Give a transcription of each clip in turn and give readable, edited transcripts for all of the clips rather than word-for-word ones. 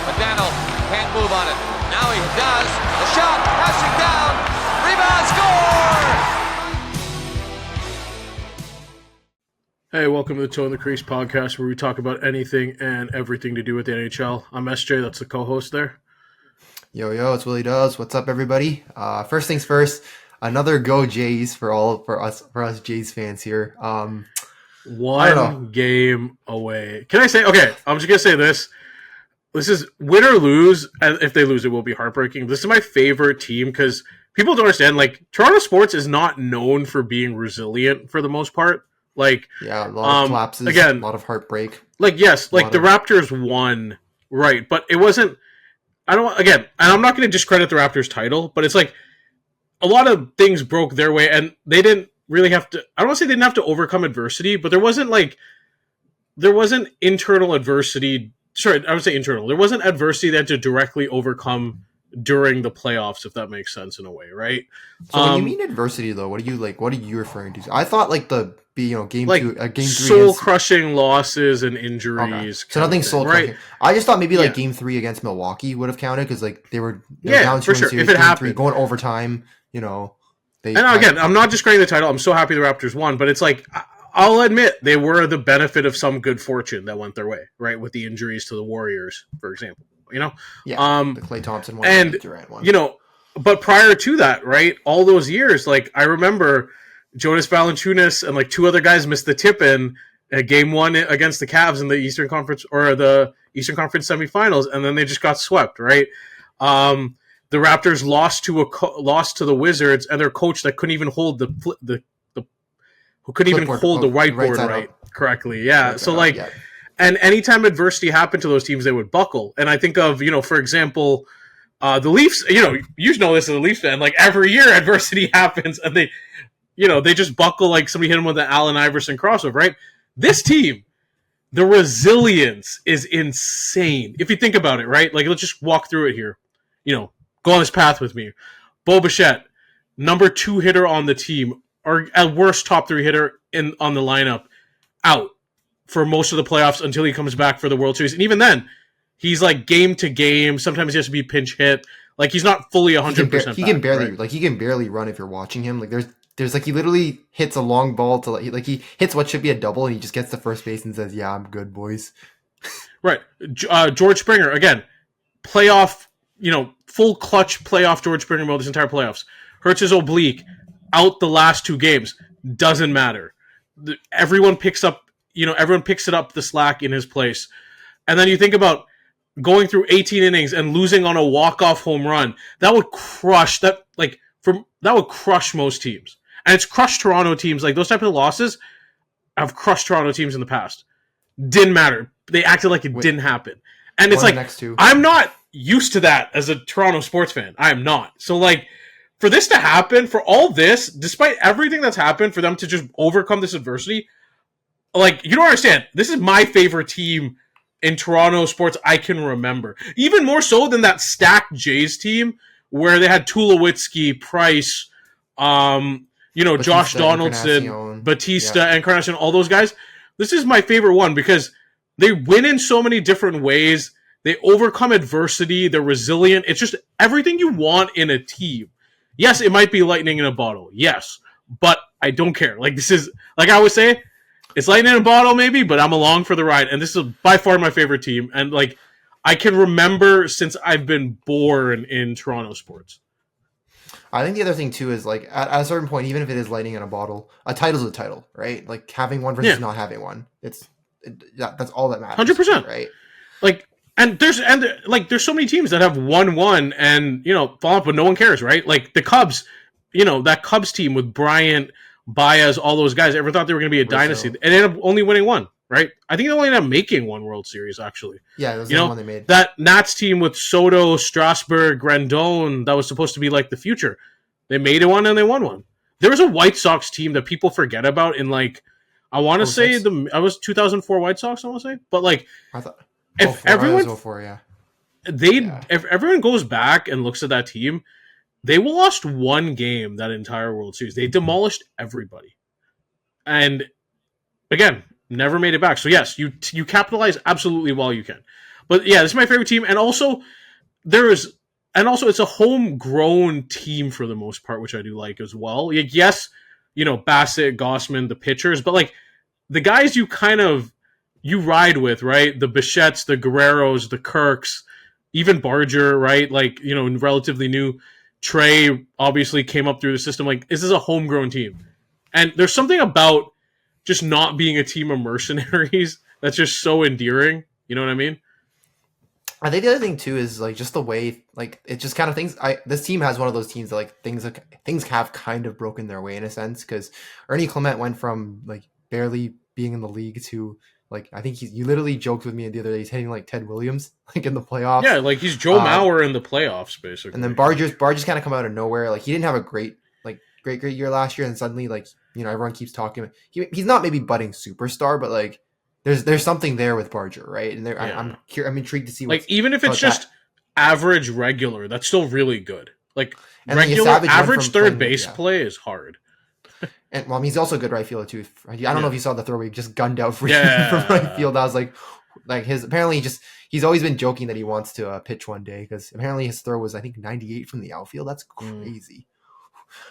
McDaniel can't move on it. Now he does. The shot, passing down. Rebound, score! Hey, welcome to the Toe in the Crease podcast, where we talk about anything and everything to do with the NHL. I'm SJ, that's the co-host there. Yo, it's WillyDubz. What's up, everybody? First things first, another go Jays for us Jays fans here. One game away. Can I say, okay, I'm just going to say this. This is win or lose, and if they lose, it will be heartbreaking. This is my favorite team because people don't understand, like, Toronto sports is not known for being resilient for the most part. Like, yeah, a lot of collapses, again, a lot of heartbreak. Like, yes, like the Raptors won, right, but it wasn't, and I'm not going to discredit the Raptors title, but it's like a lot of things broke their way, and they didn't really have to, I don't want to say they didn't have to overcome adversity, but there wasn't internal adversity. Sorry, I would say internal. There wasn't adversity that to directly overcome during the playoffs, if that makes sense in a way, right? So when you mean adversity, though, what are you referring to? I thought like game like 2, game 3, soul-crushing losses and injuries. Okay. So nothing soul-crushing. Right? I just thought maybe like game 3 against Milwaukee would have counted because like they were down 2 for sure. If it happened, 3, going overtime, I'm not discrediting the title. I'm so happy the Raptors won, but it's like, I'll admit they were the benefit of some good fortune that went their way, right? With the injuries to the Warriors, for example, the Klay Thompson one and the Durant one. But prior to that, right, all those years, like I remember Jonas Valanciunas and like 2 other guys missed the tip in game 1 against the Cavs in the Eastern Conference semifinals, and then they just got swept, right? The Raptors lost to the Wizards, and their coach that couldn't even hold the whiteboard right correctly. Yeah. So like, and anytime adversity happened to those teams, they would buckle. And I think of, for example, the Leafs, you know this as a Leafs fan, like every year adversity happens and they just buckle, like somebody hit them with an Allen Iverson crossover, right? This team, the resilience is insane. If you think about it, right? Like, let's just walk through it here. Go on this path with me. Bo Bichette, number 2 hitter on the team, or at worst top 3 hitter on the lineup, out for most of the playoffs until he comes back for the World Series. And even then, he's like game to game. Sometimes he has to be pinch hit. Like, he's not fully 100%. He can barely run if you're watching him. Like there's like he literally hits a long ball to he hits what should be a double and he just gets to first base and says, "Yeah, I'm good, boys." Right. George Springer, again, playoff, full clutch playoff George Springer mode this entire playoffs. Hurts his oblique. Out the last 2 games, doesn't matter. Everyone picks it up the slack in his place. And then you think about going through 18 innings and losing on a walk-off home run. That would crush most teams. And it's crushed Toronto teams. Like, those type of losses have crushed Toronto teams in the past. Didn't matter. They acted like it didn't happen. And it's like, I'm not used to that as a Toronto sports fan. I am not. So like, for this to happen, for all this, despite everything that's happened, for them to just overcome this adversity, like, you don't understand. This is my favorite team in Toronto sports I can remember. Even more so than that stacked Jays team where they had Tulowitzki, Price, Josh Donaldson, Batista, Encarnacion, all those guys. This is my favorite one because they win in so many different ways. They overcome adversity. They're resilient. It's just everything you want in a team. Yes, it might be lightning in a bottle. Yes, but I don't care. Like, this is, like I always say, it's lightning in a bottle maybe, but I'm along for the ride. And this is by far my favorite team. And like, I can remember since I've been born in Toronto sports. I think the other thing too is like at a certain point, even if it is lightning in a bottle, a title's a title, right? Like having one versus not having one. That's all that matters. 100%, right? Like. And there's so many teams that have won and fall off, but no one cares, right? Like the Cubs, that Cubs team with Bryant, Baez, all those guys. Everyone thought they were going to be a dynasty, and ended up only winning 1, right? I think they only ended up making 1 World Series actually. Yeah, that's the one they made. That Nats team with Soto, Strasburg, Grandon, that was supposed to be like the future. They made it 1 and they won 1. There was a White Sox team that people forget about in like, I want to say I was 2004 White Sox. I want to say, but like I thought. If everyone goes back and looks at that team, they lost 1 game that entire World Series. They demolished everybody, and again, never made it back. So yes, you capitalize absolutely while you can, But yeah, this is my favorite team, and also it's a homegrown team for the most part, which I do like as well. Like, yes, Bassett, Gossman, the pitchers, but like the guys you ride with, right? The Bichettes, the Guerreros, the Kirks, even Barger, right? Like, relatively new. Trey obviously came up through the system. Like, this is a homegrown team. And there's something about just not being a team of mercenaries that's just so endearing. You know what I mean? I think the other thing too is like just the way like it just kind of things. This team has one of those teams that like things have kind of broken their way in a sense, because Ernie Clement went from like barely being in the league to like I think you literally joked with me the other day he's hitting like Ted Williams like in the playoffs. Yeah, like he's Joe Mauer in the playoffs basically. And then Barger's kind of come out of nowhere. Like he didn't have a great year last year, and suddenly like everyone keeps talking. He's not maybe budding superstar, but like. There's something there with Barger, right? And I'm intrigued to see like even if it's just average regular, that's still really good. Like and regular average third base play is hard. And well, I mean, he's also good right fielder too. I don't know if you saw the throw where he just gunned out from right field. I was like his apparently he's always been joking that he wants to pitch one day because apparently his throw was I think 98 from the outfield. That's crazy.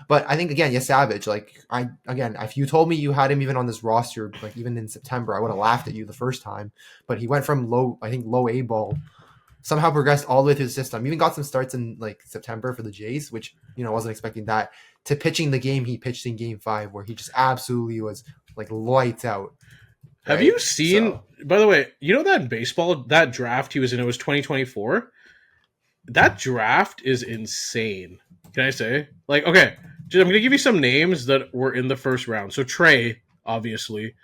But I think again, Savage. Like if you told me you had him even on this roster, like even in September, I would have laughed at you the first time. But he went from low A ball, somehow progressed all the way through the system. Even got some starts in like September for the Jays, which wasn't expecting that. To pitching the game he pitched in Game 5, where he just absolutely was like lights out. Right? Have you seen? By the way, that in baseball, that draft he was in, it was 2024. That draft is insane. Can I say? Like, okay, I'm going to give you some names that were in the first round. So Trey, obviously.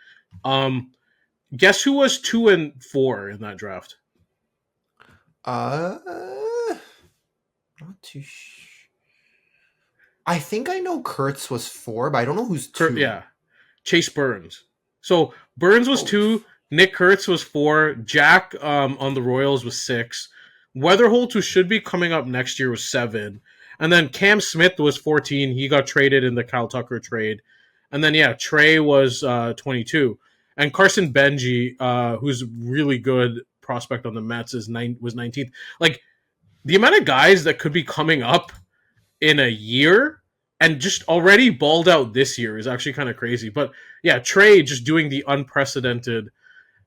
Guess who was 2 and 4 in that draft? Not too I think I know Kurtz was 4, but I don't know who's 2. Yeah. Chase Burns. So Burns was 2, Nick Kurtz was 4, Jack on the Royals was 6, Weatherholt, who should be coming up next year, was 7. And then Cam Smith was 14. He got traded in the Kyle Tucker trade. And then, Trey was 22. And Carson Benji, who's really good prospect on the Mets, was 19th. Like, the amount of guys that could be coming up in a year and just already balled out this year is actually kind of crazy. But, Trey just doing the unprecedented...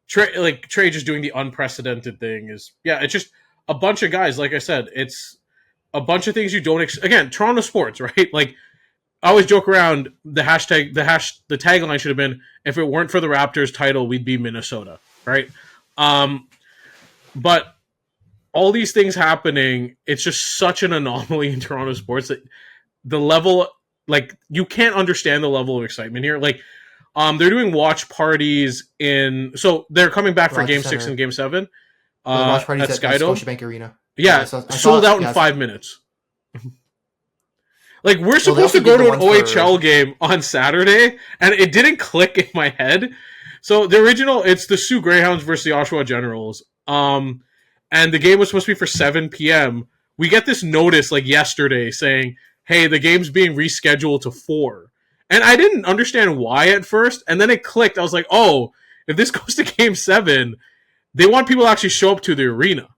Trey just doing the unprecedented thing is... it's just a bunch of guys. Like I said, it's... a bunch of things you don't again, Toronto sports, right? Like I always joke around the tagline should have been if it weren't for the Raptors title, we'd be Minnesota, right? But all these things happening, it's just such an anomaly in Toronto sports that the level like you can't understand the level of excitement here. Like they're doing watch parties so they're coming back for Game 6 and Game 7 watch parties at Skydome. Scotiabank Arena. Yeah, sold out in 5 minutes. Like, we're supposed to go to an OHL game on Saturday, and it didn't click in my head. So, the original, it's the Sioux Greyhounds versus the Oshawa Generals. And the game was supposed to be for 7 p.m. We get this notice, like, yesterday saying, hey, the game's being rescheduled to 4. And I didn't understand why at first, and then it clicked. I was like, oh, if this goes to Game 7, they want people to actually show up to the arena.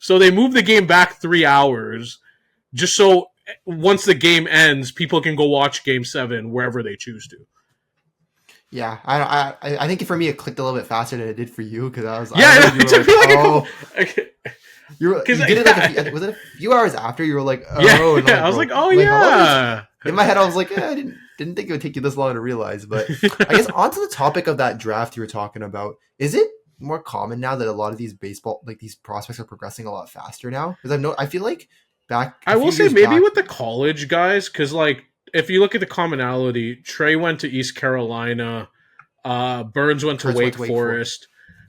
So they moved the game back 3 hours just so once the game ends, people can go watch Game 7 wherever they choose to. Yeah, I think for me it clicked a little bit faster than it did for you because I was you did it like was it a few hours after you were like I was like in my head I was like I didn't think it would take you this long to realize, but I guess onto the topic of that draft you were talking about, is it more common now that a lot of these baseball these prospects are progressing a lot faster now? Because I feel like I will say maybe with the college guys, because like if you look at the commonality, Trey went to East Carolina, Burns went to Wake Forest.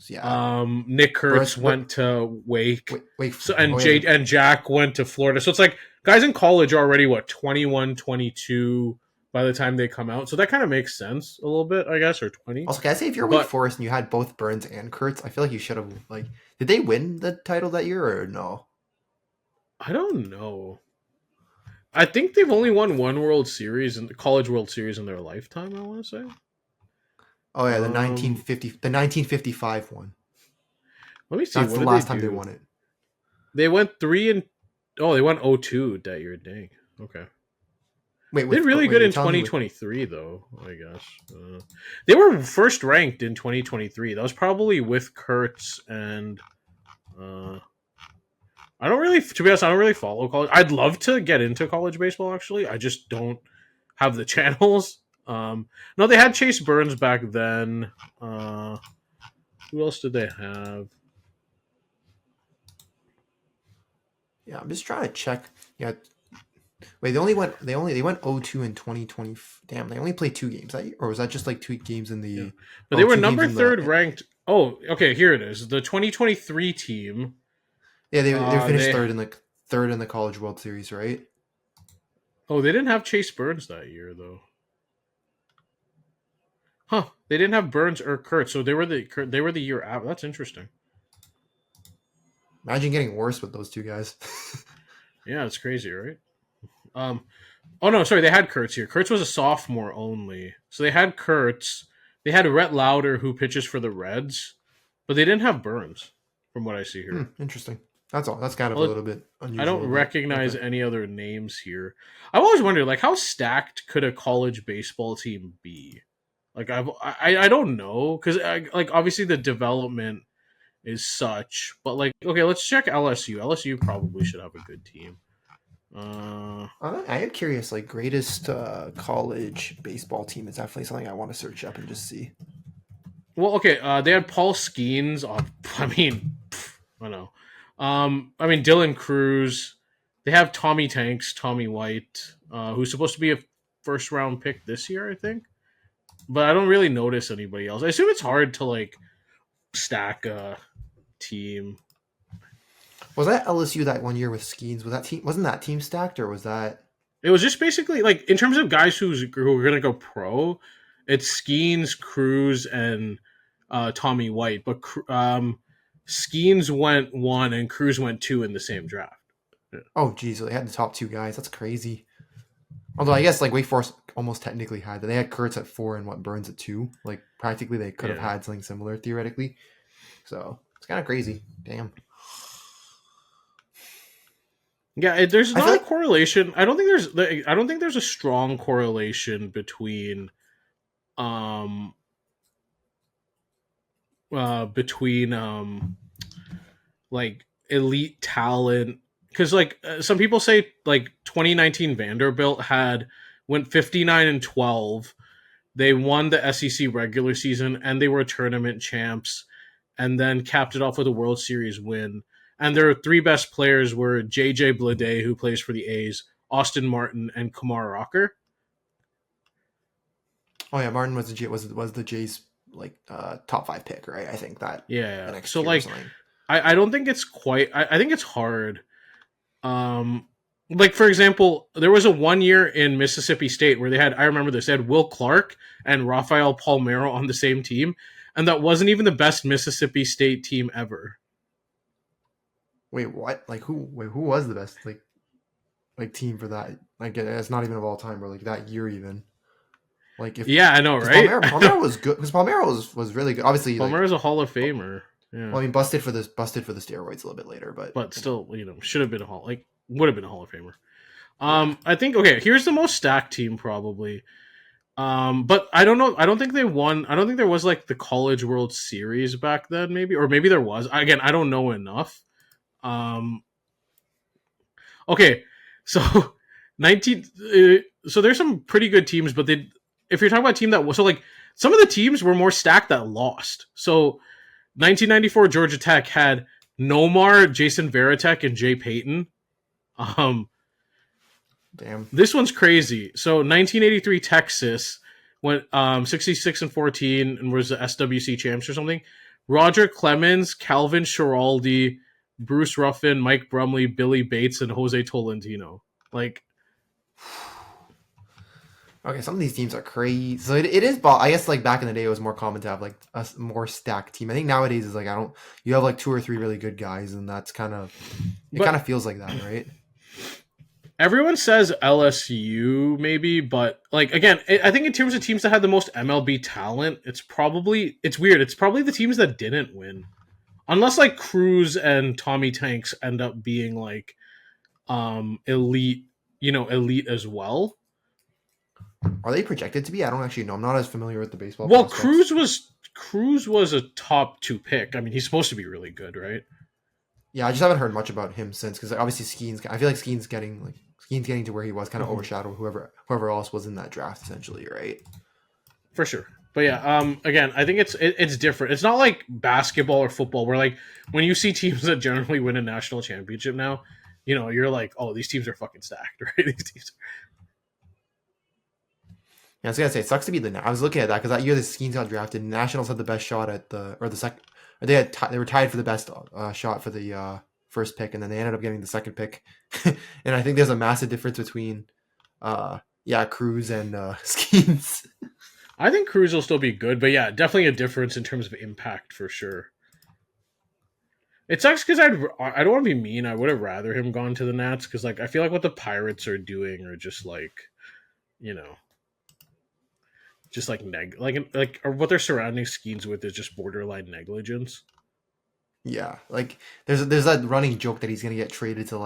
Nick Kurtz went to Wake. And Jack went to Florida. So it's like guys in college are already 21, 22 by the time they come out. So that kind of makes sense a little bit, I guess, or 20. Also, can I say if you're Wake Forest and you had both Burns and Kurtz, I feel like you should have did they win the title that year or no? I don't know. I think they've only won one World Series in the College World Series in their lifetime, I want to say. Oh yeah, the 1955 one. Let me see. That's what the did last they time do? they won it. They went 3 they went 0-2 that year. Dang. Okay. Wait, They did really good in you're telling me 2023, though, I guess. They were first ranked in 2023. That was probably with Kurtz and... I don't really, to be honest, I don't really follow college. I'd love to get into college baseball, actually. I just don't have the channels. No, they had Chase Burns back then. Who else did they have? Yeah, I'm just trying to check. Yeah. Wait, they went 0-2 in 2020. Damn, they only played 2 games that year? Or was that just like 2 games in the Yeah. But they were 2 number games in third ranked. Oh, okay, here it is. The 2023 team. Yeah, they finished they, third in the College World Series, right? Oh, they didn't have Chase Burns that year, though. Huh? They didn't have Burns or Kurt, so they were the year out. That's interesting. Imagine getting worse with those 2 guys. Yeah, it's crazy, right? Oh no, sorry, they had Kurtz here. Kurtz was a sophomore only, so they had Kurtz. They had Rhett Lauder, who pitches for the Reds, but they didn't have Burns, from what I see here. Interesting. That's all. That's kind of a little bit unusual. I don't recognize any other names here. I've always wondered, like, how stacked could a college baseball team be? Like, I don't know, because like obviously the development is such, but like, okay, let's check LSU. LSU probably should have a good team. I am curious. Like, greatest college baseball team is definitely something I want to search up and just see. Well, okay, they had Paul Skeens. I mean, I know. I mean, Dylan Cruz. They have Tommy Tanks, Tommy White, who's supposed to be a first round pick this year, I think. But I don't really notice anybody else. I assume it's hard to like stack a team. Was that LSU that one year with Skeens? Wasn't that team stacked, or was that? It was just basically like, in terms of guys who are gonna go pro, it's Skeens, Cruz, and Tommy White. But Skeens went 1 and Cruz went 2 in the same draft. Yeah. Oh, geez, so they had the top 2 guys. That's crazy. Although I guess like Wake Forest almost technically had that. They had Kurtz at 4 and Burns at 2. Like, practically they could have had something similar theoretically. So it's kind of crazy. Damn. Yeah, there's not a correlation. I don't think there's a strong correlation between like elite talent, because like some people say like 2019 Vanderbilt went 59-12. They won the SEC regular season and they were tournament champs, and then capped it off with a World Series win. And their 3 best players were JJ Bleday, who plays for the A's, Austin Martin, and Kumar Rocker. Oh yeah, Martin was the Jays like top 5 pick, right? I think that. Yeah. So like, I don't think it's quite. I think it's hard. Like, for example, there was a 1 year in Mississippi State where I remember this, they had Will Clark and Rafael Palmeiro on the same team, and that wasn't even the best Mississippi State team ever. Wait, what? Like, who was the best like team for that? Like, it's not even of all time, or like that year even. Like, I know, right? Palmeiro was good, because Palmeiro was really good. Obviously, Palmeiro's a Hall of Famer. Yeah. Well, I mean, busted for the steroids a little bit later, but still, should have been would have been a Hall of Famer. I think, okay, here's the most stacked team probably. But I don't know. I don't think they won. I don't think there was like the College World Series back then, maybe, or maybe there was. Again, I don't know enough. Okay, so 19. So there's some pretty good teams, but if you're talking about a team that was, so like, some of the teams were more stacked that lost. So 1994 Georgia Tech had Nomar, Jason Varitek, and Jay Payton. Damn. This one's crazy. So 1983 Texas went 66-14 and was the SWC champs or something. Roger Clemens, Calvin Schiraldi, Bruce Ruffin, Mike Brumley, Billy Bates, and Jose Tolentino. Like, okay, some of these teams are crazy. So it is, but I guess like back in the day, it was more common to have like a more stacked team. I think nowadays is like, you have like 2 or 3 really good guys, and that's kind of feels like that, right? Everyone says LSU maybe, but like, again, I think in terms of teams that had the most MLB talent, it's weird. It's probably the teams that didn't win. unless like Crease and Tommy Tanks end up being like elite, elite as well. Are they projected to be? I don't actually know. I'm not as familiar with the baseball. Well, prospects. Crease was a top 2 pick. I mean, he's supposed to be really good, right? Yeah, I just haven't heard much about him since, because obviously Skeen's. I feel like Skeen's getting to where he was, kind of overshadowed whoever else was in that draft, essentially, right? For sure. But yeah, again, I think it's different. It's not like basketball or football where like when you see teams that generally win a national championship now, you're like, oh, these teams are fucking stacked, right? These teams. Yeah, I was gonna say it sucks to be I was looking at that because that year the Skeens got drafted, Nationals had the best shot at the second. Or they were tied for the best shot for the first pick, and then they ended up getting the second pick. And I think there's a massive difference between Crease and Skeens. I think Crease will still be good, but yeah, definitely a difference in terms of impact for sure. It sucks because I don't want to be mean. I would have rather him gone to the Nats because like I feel like what the Pirates are doing are just like, just like or what they're surrounding Skeens with is just borderline negligence. Yeah, like there's that running joke that he's gonna get traded to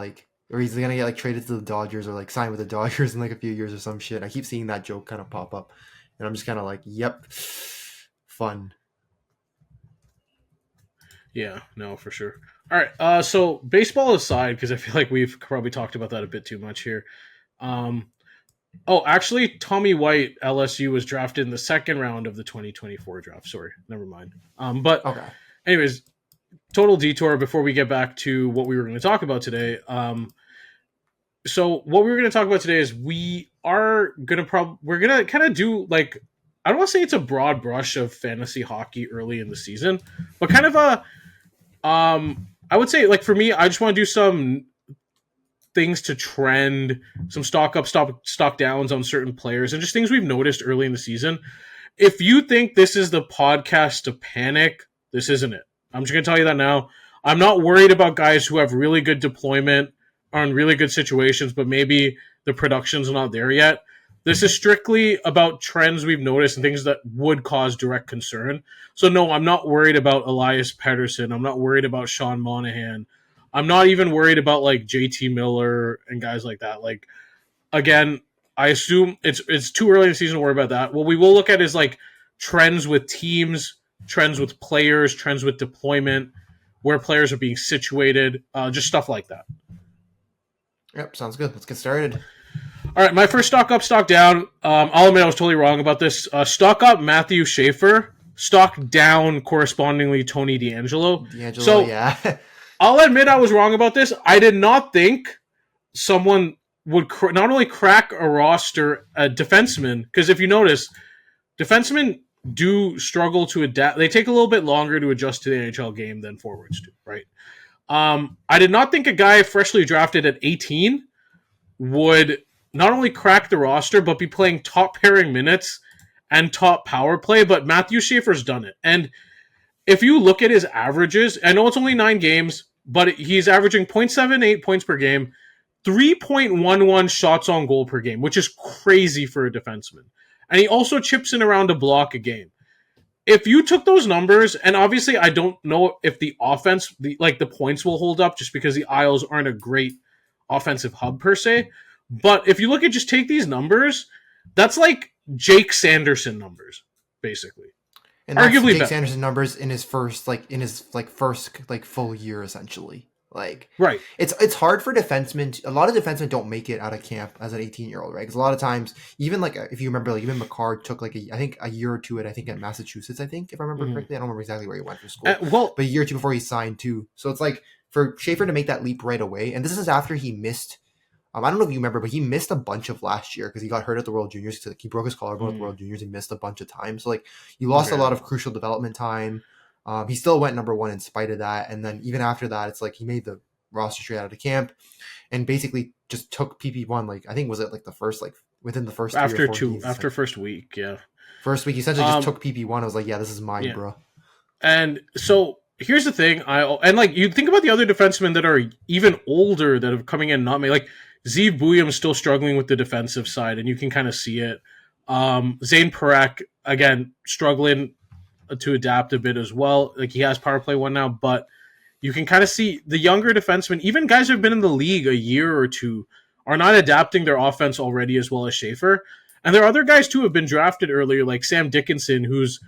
or he's gonna get traded to the Dodgers or sign with the Dodgers in a few years or some shit. I keep seeing that joke kind of pop up, and I'm just kind of like, yep, fun. Yeah, no, for sure. All right, so baseball aside, because I feel like we've probably talked about that a bit too much here. Actually, Tommy White, LSU, was drafted in the second round of the 2024 draft. Sorry, never mind. But okay. Anyways, total detour before we get back to what we were going to talk about today. So what we were going to talk about today is we're going to kind of do like, I don't want to say it's a broad brush of fantasy hockey early in the season, but kind of I would say like for me, I just want to do some things to trend, some stock up, stock downs on certain players, and just things we've noticed early in the season. If you think this is the podcast to panic, this isn't it. I'm just going to tell you that now. I'm not worried about guys who have really good deployment, are in really good situations, but maybe the production's not there yet. This is strictly about trends we've noticed and things that would cause direct concern. So no, I'm not worried about Elias Pettersson. I'm not worried about Sean Monahan. I'm not even worried about like JT Miller and guys like that. Like, again, I assume it's too early in the season to worry about that. What we will look at is like trends with teams, trends with players, trends with deployment, where players are being situated, just stuff like that. Yep, sounds good. Let's get started. All right, my first stock up, stock down. I'll admit I was totally wrong about this. Stock up, Matthew Schaefer. Stock down, correspondingly, Tony DeAngelo. Yeah. I'll admit I was wrong about this. I did not think someone would not only crack a roster, a defenseman, because if you notice, defensemen do struggle to adapt. They take a little bit longer to adjust to the NHL game than forwards do, right? I did not think a guy freshly drafted at 18 would not only crack the roster, but be playing top pairing minutes and top power play, but Matthew Schaefer's done it. And if you look at his averages, I know it's only 9 games, but he's averaging 0.78 points per game, 3.11 shots on goal per game, which is crazy for a defenseman. And he also chips in around a block a game. If you took those numbers, and obviously I don't know if the offense, the points will hold up just because the Isles aren't a great offensive hub per se. But if you look at just take these numbers, that's like Jake Sanderson numbers, basically. And that's arguably Jake Sanderson numbers in his first full year, essentially. Right. It's hard for defensemen. A lot of defensemen don't make it out of camp as an 18-year-old, right? Because a lot of times, even if you remember, even McCarr took I think a year or two at Massachusetts, I think, if I remember correctly. I don't remember exactly where he went for school. But a year or two before he signed too. So it's like for Schaefer to make that leap right away, and this is after he missed. I don't know if you remember, but he missed a bunch of last year because he got hurt at the World Juniors. He broke his collarbone at the World Juniors. He missed a bunch of time. So he lost a lot of crucial development time. He still went number 1 in spite of that. And then even after that, it's he made the roster straight out of camp and basically just took PP1. I think was it the first within the first after first week, yeah. First week, he essentially just took PP1. I was like, yeah, this is mine, bro. And so here's the thing, you think about the other defensemen that are even older that have coming in not made Zeev Bouillon's still struggling with the defensive side, and you can kind of see it. Zane Parekh, again, struggling to adapt a bit as well. He has power play 1 now, but you can kind of see the younger defensemen, even guys who have been in the league a year or two, are not adapting their offense already as well as Schaefer. And there are other guys too who have been drafted earlier, like Sam Dickinson, who's,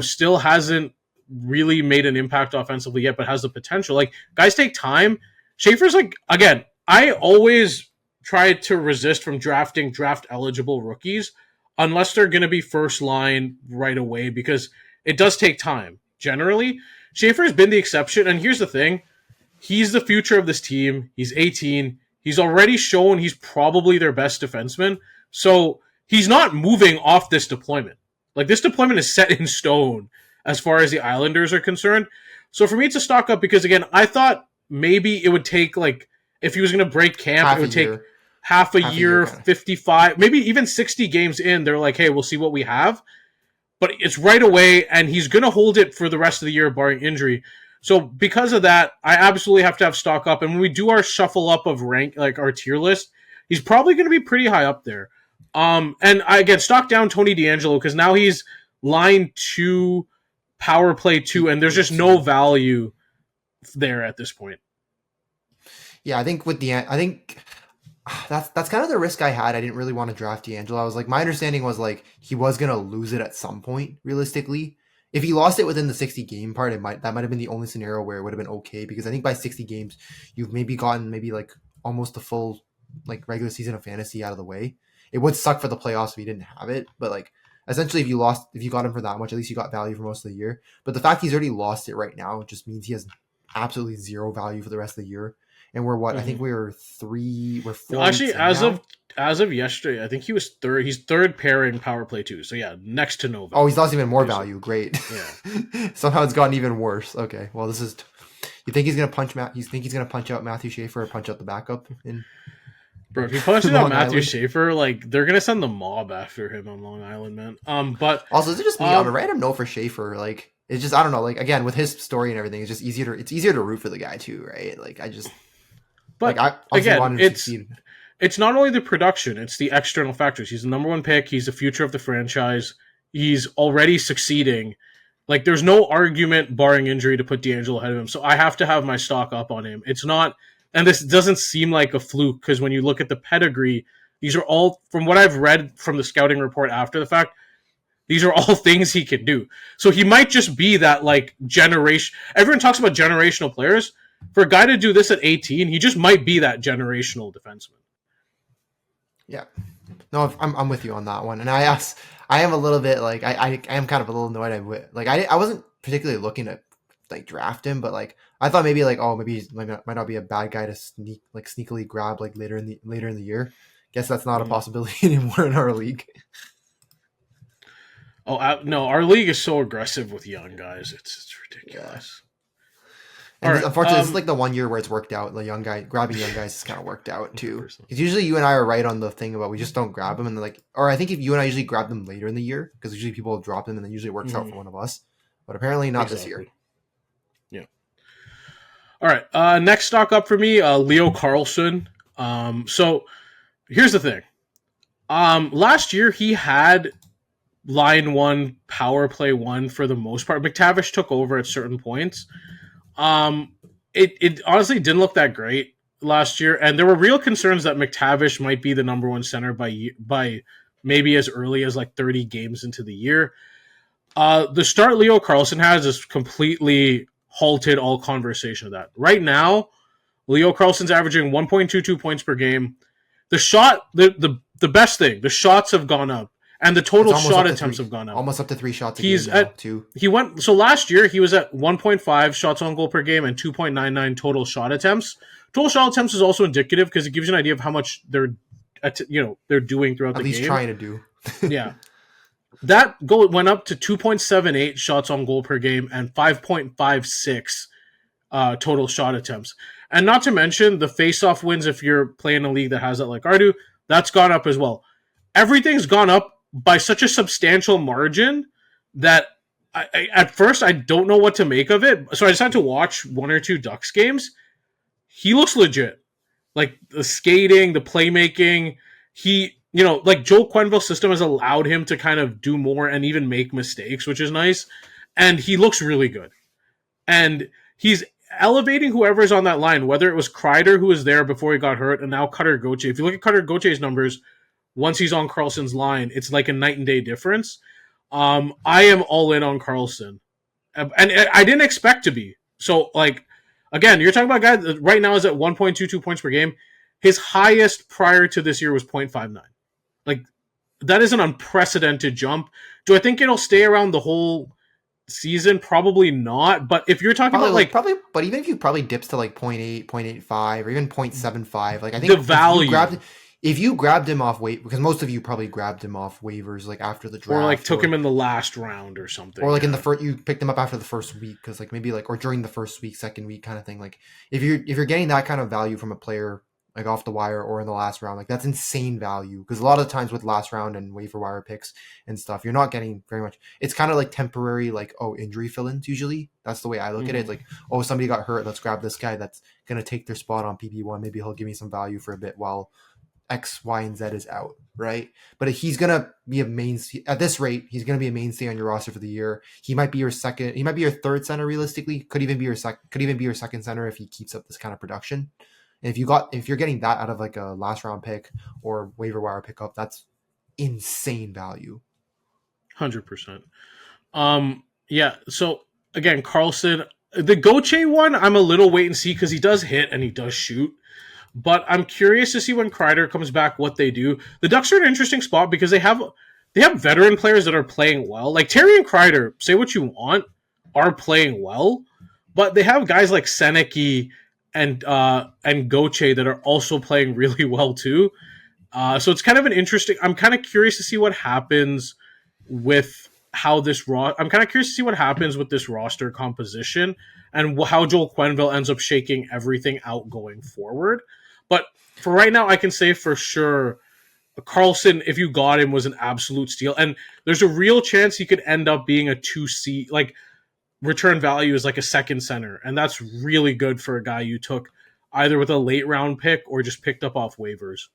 still hasn't really made an impact offensively yet, but has the potential. Like, guys take time. Schaefer's again, I always try to resist from drafting draft-eligible rookies unless they're going to be first line right away, because it does take time. Generally, Schaefer's been the exception, and here's the thing. He's the future of this team. He's 18. He's already shown he's probably their best defenseman, so he's not moving off this deployment. Like, this deployment is set in stone as far as the Islanders are concerned. So for me, it's a stock up because, again, I thought maybe it would take, if he was going to break camp, it would take half a year, 55, maybe even 60 games in. They're like, hey, we'll see what we have. But it's right away, and he's going to hold it for the rest of the year, barring injury. So because of that, I absolutely have to have stock up. And when we do our shuffle up of rank, our tier list, he's probably going to be pretty high up there. And I get stock down Tony DeAngelo because now he's line 2, power play 2, and there's just no value there at this point. Yeah, I think that's kind of the risk I had. I didn't really want to draft DeAngelo. I was my understanding was he was gonna lose it at some point. Realistically, if he lost it within the 60 game part, that might have been the only scenario where it would have been okay. Because I think by 60 games, you've maybe gotten almost a full regular season of fantasy out of the way. It would suck for the playoffs if he didn't have it, but essentially if you got him for that much, at least you got value for most of the year. But the fact he's already lost it right now just means he has absolutely zero value for the rest of the year. And we're what? Mm-hmm. I think we're 4. Actually, as of yesterday, I think he was third. He's third pairing power play 2. So yeah, next to no value. Oh, he's lost even more value. Great. Yeah. Somehow it's gotten even worse. Okay. Well, this is. You think he's gonna punch out Matthew Schaefer or punch out the backup in? Bro, if he punches out Matthew Schaefer, they're gonna send the mob after him on Long Island, man. But also, is it just me? I'm a random no for Schaefer. It's just, I don't know. Again, with his story and everything, it's just easier to root for the guy too, right? But again, it's not only the production, it's the external factors. He's the number 1 pick. He's the future of the franchise. He's already succeeding. There's no argument, barring injury, to put DeAngelo ahead of him. So I have to have my stock up on him. It's not, and this doesn't seem like a fluke, because when you look at the pedigree, these are all, from what I've read from the scouting report after the fact, these are all things he can do. So he might just be that, generation. Everyone talks about generational players. For a guy to do this at 18, he just might be that generational defenseman. Yeah. No, I'm with you on that one. And I am a little bit I am kind of a little annoyed. I wasn't particularly looking to draft him, but I thought maybe maybe he might not be a bad guy to sneakily grab later in the year. Guess that's not a possibility anymore in our league. Oh no, our league is so aggressive with young guys. It's ridiculous. Yeah. And unfortunately, this is the 1 year where it's worked out. Grabbing young guys has kind of worked out too. Because usually you and I are right on the thing about we just don't grab them, and or I think if you and I usually grab them later in the year, because usually people drop them and then usually it works out for one of us. But apparently not this year. Yeah. All right. Next stock up for me, Leo Carlsson. So here's the thing. Last year he had line 1, power play 1 for the most part. McTavish took over at certain points. It honestly didn't look that great last year, and there were real concerns that McTavish might be the number 1 center by maybe as early as 30 games into the year. The start Leo Carlsson has is completely halted all conversation of that. Right now, Leo Carlsson's averaging 1.22 points per game. The shot, the best thing, the shots have gone up. And the total shot attempts have gone up. Almost up to 3 shots a game now, too. So last year, he was at 1.5 shots on goal per game and 2.99 total shot attempts. Total shot attempts is also indicative because it gives you an idea of how much they're doing throughout the game. At least trying to do. Yeah. That goal went up to 2.78 shots on goal per game and 5.56 total shot attempts. And not to mention the face-off wins if you're playing a league that has that like I do, that's gone up as well. Everything's gone up by such a substantial margin that I at first I don't know what to make of it. So I decided to watch 1 or 2 Ducks games. He looks legit. The skating, the playmaking, Joel Quenneville's system has allowed him to kind of do more and even make mistakes, which is nice. And he looks really good. And he's elevating whoever's on that line, whether it was Kreider who was there before he got hurt, and now Cutter Gauthier. If you look at Cutter Gautier's numbers, once he's on Karlsson's line, it's like a night and day difference. I am all in on Karlsson. And I didn't expect to be. So, like, again, you're talking about a guy that right now is at 1.22 points per game. His highest prior to this year was 0.59. Like, that is an unprecedented jump. Do I think it'll stay around the whole season? Probably not. But if you're talking about, but even if you probably dips to like 0.8, 0.85, or even 0.75, like, I think the value. If you grabbed him off because most of you probably grabbed him off waivers like after the draft, or like took him in the last round or something, or like in the first, you picked him up after the first week because like maybe like or during the first week, second week kind of thing. Like if you're getting that kind of value from a player like off the wire or in the last round, like that's insane value because a lot of the times with last round and waiver wire picks and stuff, you're not getting very much. It's kind of like temporary, like injury fill-ins usually. That's the way I look at it. It's like somebody got hurt, let's grab this guy that's gonna take their spot on PP1. Maybe he'll give me some value for a bit while X, Y, and Z is out, right? But he's gonna be a mainstay at this rate. He's gonna be a mainstay on your roster for the year. He might be your second. He might be your third center realistically. Could even be your second center if he keeps up this kind of production. And if you're getting that out of like a last round pick or waiver wire pickup, that's insane value. 100%. Yeah. So again, Karlsson, the Gauthier one, I'm a little wait and see because he does hit and he does shoot. But I'm curious to see when Kreider comes back what they do. The Ducks are in an interesting spot because they have veteran players that are playing well. Like Terry and Kreider, say what you want, are playing well, but they have guys like Seneke and Gauthier that are also playing really well too. So it's kind of an interesting. I'm kind of curious to see what happens with how this I'm kind of curious to see what happens with this roster composition and how Joel Quenneville ends up shaking everything out going forward. But for right now, I can say for sure, Karlsson, if you got him, was an absolute steal. And there's a real chance he could end up being a 2C, like return value is like a second center. And that's really good for a guy you took either with a late round pick or just picked up off waivers.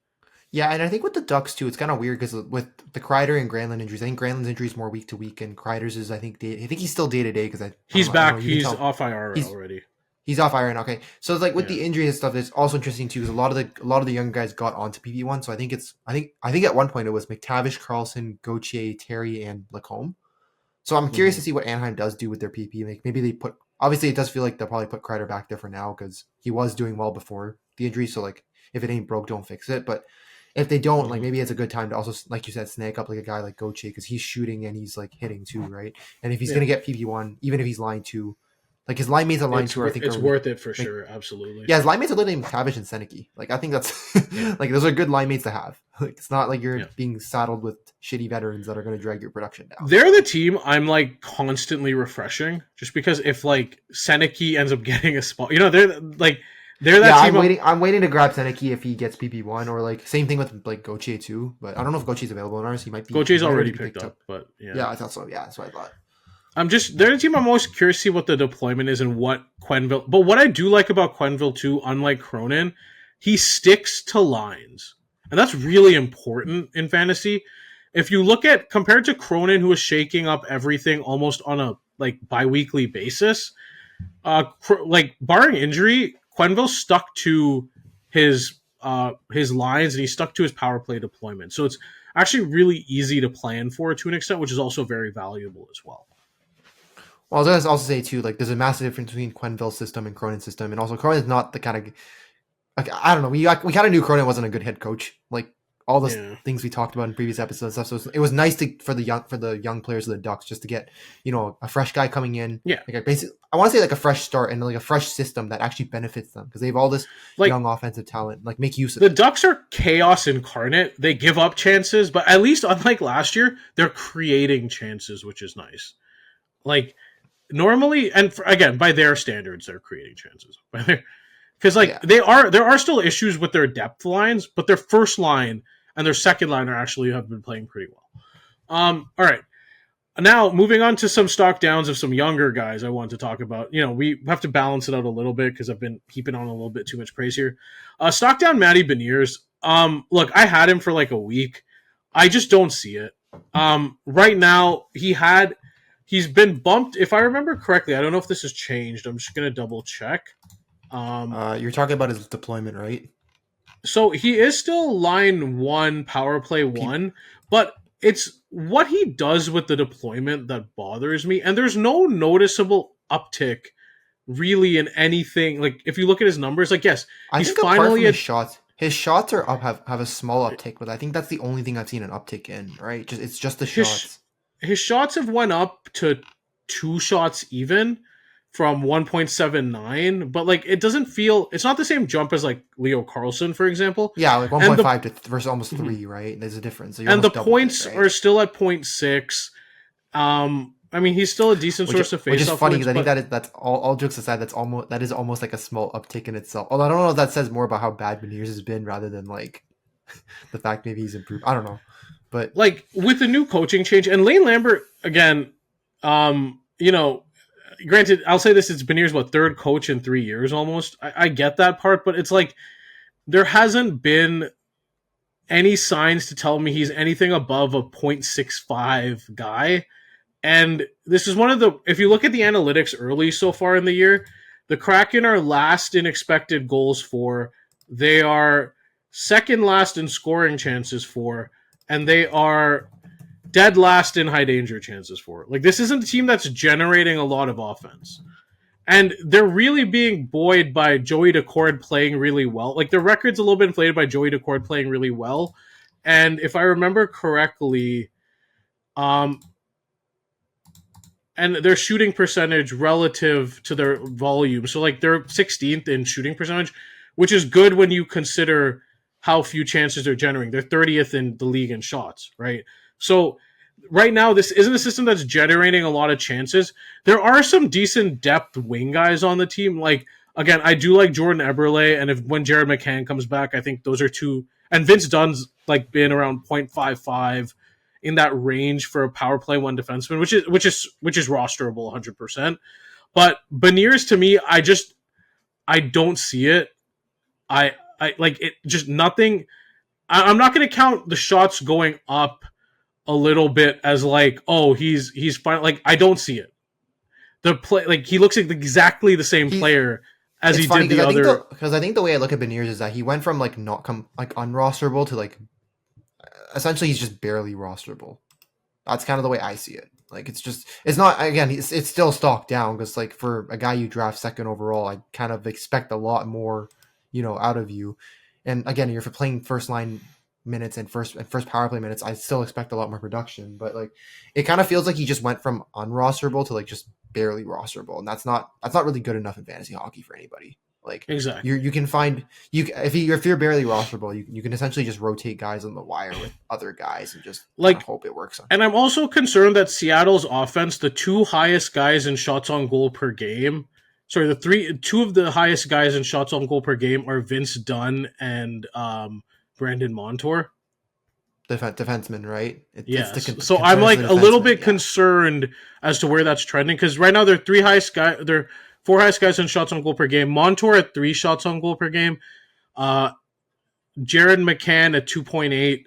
Yeah, and I think with the Ducks too, it's kind of weird because with the Kreider and Granlund injuries, I think Granlund's injury is more week to week, and Kreider's is I think he's still day to day because he's back. He's off IR already. He's off iron. Okay, so it's like with the injuries and stuff, it's also interesting too because a lot of the young guys got onto PP1. So I think at one point it was McTavish, Karlsson, Gauthier, Terry, and Lacombe. So I'm curious to see what Anaheim does do with their PP. Like maybe they put. Obviously, it does feel like they'll probably put Kreider back there for now because he was doing well before the injury. So like if it ain't broke, don't fix it. But if they don't, like maybe it's a good time to also, like you said, snag up like a guy like Gauthier because he's shooting and he's like hitting too, right? And if he's gonna get PP1, even if he's line 2. Like his line mates are line 2, I think it's worth it for sure, absolutely. Yeah, his line mates are literally McTavish and Seneke. Like I think that's like those are good line mates to have. Like it's not like you're being saddled with shitty veterans that are going to drag your production down. They're the team I'm like constantly refreshing, just because if like Seneke ends up getting a spot, they're that team. I'm waiting to grab Seneke if he gets PP1 or like same thing with like Gauthier too. But I don't know if Gautier's available in ours. He might be. Gauthier's already picked up, but yeah, I thought so. Yeah, that's what I thought. They're the team I'm most curious to see what the deployment is and what Quenneville. But what I do like about Quenneville too, unlike Cronin, he sticks to lines, and that's really important in fantasy. If you look at compared to Cronin, who is shaking up everything almost on a like biweekly basis, like barring injury, Quenneville stuck to his lines and he stuck to his power play deployment. So it's actually really easy to plan for to an extent, which is also very valuable as well. Well, I was going to also say too, like there's a massive difference between Quenneville's system and Cronin's system, and also Cronin's not the kind of like I don't know. We kind of knew Cronin wasn't a good head coach, like all the things we talked about in previous episodes and stuff. So it was nice for the young players of the Ducks just to get a fresh guy coming in. Yeah, like basically I want to say like a fresh start and like a fresh system that actually benefits them because they have all this young offensive talent. Like make use of the Ducks are chaos incarnate. They give up chances, but at least unlike last year, they're creating chances, which is nice. Like. Normally, and again, by their standards, they're creating chances. Because there are still issues with their depth lines, but their first line and their second line have been playing pretty well. All right. Now, moving on to some stock downs of some younger guys I want to talk about. We have to balance it out a little bit because I've been heaping on a little bit too much praise here. Stock down Matty Beniers. Look, I had him for like a week. I just don't see it. Right now, he he's been bumped. If I remember correctly, I don't know if this has changed. I'm just gonna double check. You're talking about his deployment, right? So he is still line 1, power play 1, but it's what he does with the deployment that bothers me. And there's no noticeable uptick really in anything. Like if you look at his numbers, like yes, I he's think apart finally from his shots are up have a small uptick, but I think that's the only thing I've seen an uptick in, right? It's just the shots. His shots have went up to 2 shots even from 1.79, but like it doesn't feel, it's not the same jump as like Leo Carlson, for example. Yeah, like 1.5 to versus almost 3, right? There's a difference. So and the points are still at 0.6. I mean, he's still a decent source of face-off. Which is funny because I think that's all jokes aside. That is almost like a small uptick in itself. Although I don't know if that says more about how bad Beniers has been rather than like the fact maybe he's improved. I don't know, but like with the new coaching change and Lane Lambert again, you know, granted, I'll say this: it's Beniers' third coach in 3 years almost. I get that part, but it's like there hasn't been any signs to tell me he's anything above a 0.65 guy. And this is one of the, if you look at the analytics early so far in the year, the Kraken are last in expected goals for, they are second last in scoring chances for, and they are dead last in high danger chances for. Like, this isn't a team that's generating a lot of offense. And they're really being buoyed by Joey Decord playing really well. Like, the record's a little bit inflated by Joey Decord playing really well. And if I remember correctly, and their shooting percentage relative to their volume. So, like, they're 16th in shooting percentage, which is good when you consider how few chances they're generating. They're 30th in the league in shots, right? So, right now, this isn't a system that's generating a lot of chances. There are some decent depth wing guys on the team. Like, again, I do like Jordan Eberle, and when Jared McCann comes back, I think those are two. And Vince Dunn's, like, been around 0.55 in that range for a power play 1 defenseman, which is rosterable 100%. But Beniers, to me, I don't see it. I like it, just nothing. I'm not going to count the shots going up a little bit as like, oh, he's fine. Like, I don't see it. The play, like, he looks like exactly the same player as he did the other. Because I think the way I look at Beniers is that he went from like unrosterable to like essentially he's just barely rosterable. That's kind of the way I see it. Like, it's not, again, it's still stock down because, like, for a guy you draft second overall, I kind of expect a lot more, out of you. And again, if you're playing first line minutes and first power play minutes, I still expect a lot more production. But like, it kind of feels like he just went from unrosterable to like just barely rosterable, and that's not really good enough in fantasy hockey for anybody. Like, exactly, you can find if you're barely rosterable, you can essentially just rotate guys on the wire with other guys and just like hope it works. And I'm also concerned that Seattle's offense, the 2 highest guys in shots on goal per game, two of the highest guys in shots on goal per game are Vince Dunn and Brandon Montour. Defenseman, right? So I'm like a little bit concerned as to where that's trending, because right now they're 4 highest guys in shots on goal per game. Montour at 3 shots on goal per game. Jared McCann at 2.8,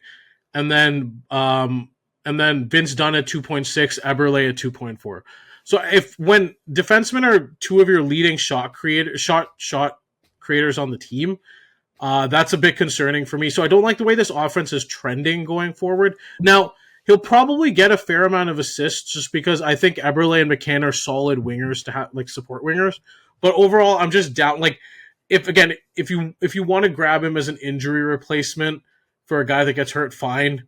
and then Vince Dunn at 2.6, Eberle at 2.4. So when defensemen are 2 of your leading shot creators on the team, that's a bit concerning for me. So I don't like the way this offense is trending going forward. Now, he'll probably get a fair amount of assists just because I think Eberle and McCann are solid wingers to have, like, support wingers. But overall, I'm just down. Like, if you want to grab him as an injury replacement for a guy that gets hurt, fine.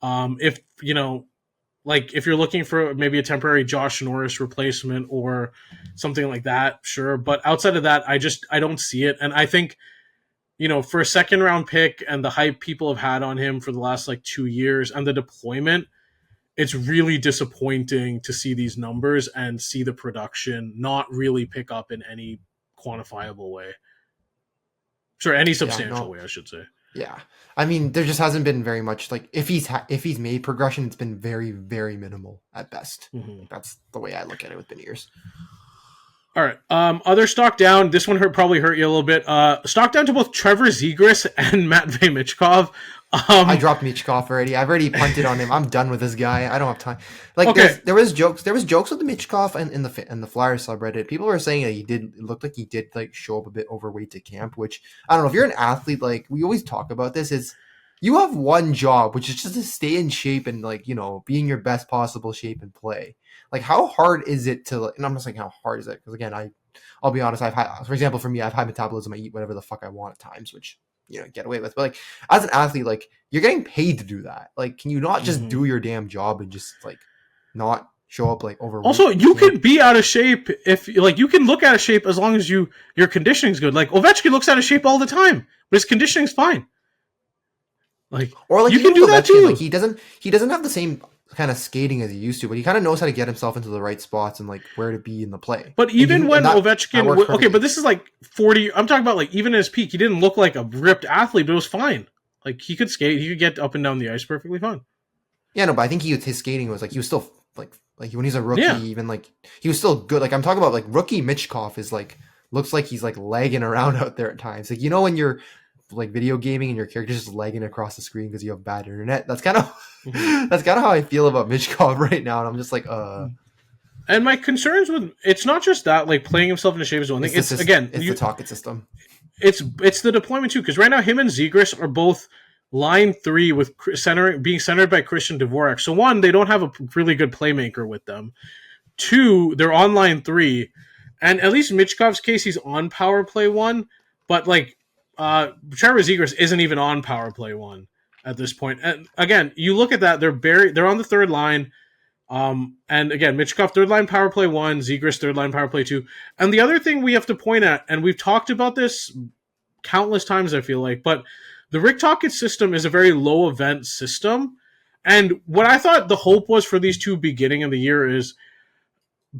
If you're looking for maybe a temporary Josh Norris replacement or something like that, sure. But outside of that, I don't see it. And I think, for a second round pick and the hype people have had on him for the last 2 years and the deployment, it's really disappointing to see these numbers and see the production not really pick up in any quantifiable way. Sure, any substantial way, I should say. Yeah. I mean, there just hasn't been very much, like, if he's made progression, it's been very, very minimal at best. Mm-hmm. That's the way I look at it with Beniers. All right. Other stock down. This one probably hurt you a little bit. Stock down to both Trevor Zegras and Matvey Michkov. I dropped Michkov already. I've already punted on him. I'm done with this guy. I don't have time. Like there was jokes with the Michkov and in the Flyers subreddit. People were saying that it looked like he did like show up a bit overweight to camp, which I don't know. If you're an athlete, like we always talk about this, is you have one job, which is just to stay in shape and like, be in your best possible shape and play. Like how hard is it to, and I'm not saying how hard is it, because again, I'll be honest, for example, for me, I have high metabolism. I eat whatever the fuck I want at times, which get away with. But like as an athlete, like you're getting paid to do that. Like, can you not just do your damn job and just like not show up like overweight? Also, you can be out of shape if like you can look out of shape as long as your conditioning's good. Like Ovechkin looks out of shape all the time, but his conditioning's fine. Like, or like you can do that too. Like he doesn't have the same kind of skating as he used to, but he kind of knows how to get himself into the right spots and like where to be in the play. But even when Ovechkin, okay, but this is like 40. I'm talking about like even at his peak, he didn't look like a ripped athlete, but it was fine. Like he could skate, he could get up and down the ice perfectly fine. Yeah, no, but I think his skating was like he was still like when he's a rookie, even like he was still good. Like I'm talking about like rookie Michkov is like looks like he's like lagging around out there at times. Like when you're like video gaming and your character's just lagging across the screen because you have bad internet. That's kind of how I feel about Michkov right now, and I'm just like And my concerns with it's not just that like playing himself into shape is one thing. It's the target system. It's the deployment too, because right now him and Zegras are both line 3 with being centered by Christian Dvorak. So one, they don't have a really good playmaker with them. 2, they're on line 3, and at least Michkov's case, he's on power play 1, but like Trevor Zegras isn't even on power play 1 at this point. And again, you look at that, they're on the third line. And again, Michkov third line power play 1, Zegras third line power play 2. And the other thing we have to point at, and we've talked about this countless times, I feel like, but the Rick Tocchet system is a very low event system. And what I thought the hope was for these two beginning of the year is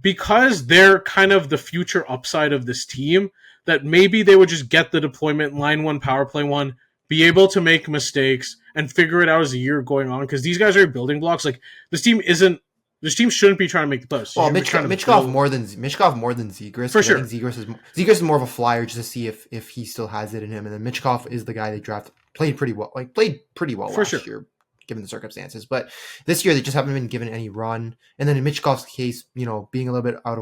because they're kind of the future upside of this team, that maybe they would just get the deployment line 1, power play 1, be able to make mistakes and figure it out as the year going on. Because these guys are building blocks. Like this team shouldn't be trying to make the playoffs. Well, Michkov more than Zegras. For sure. I think Zegras is more of a flyer just to see if he still has it in him. And then Michkov is the guy they drafted. Played pretty well last year, given the circumstances. But this year they just haven't been given any run. And then in Michkov's case, being a little bit out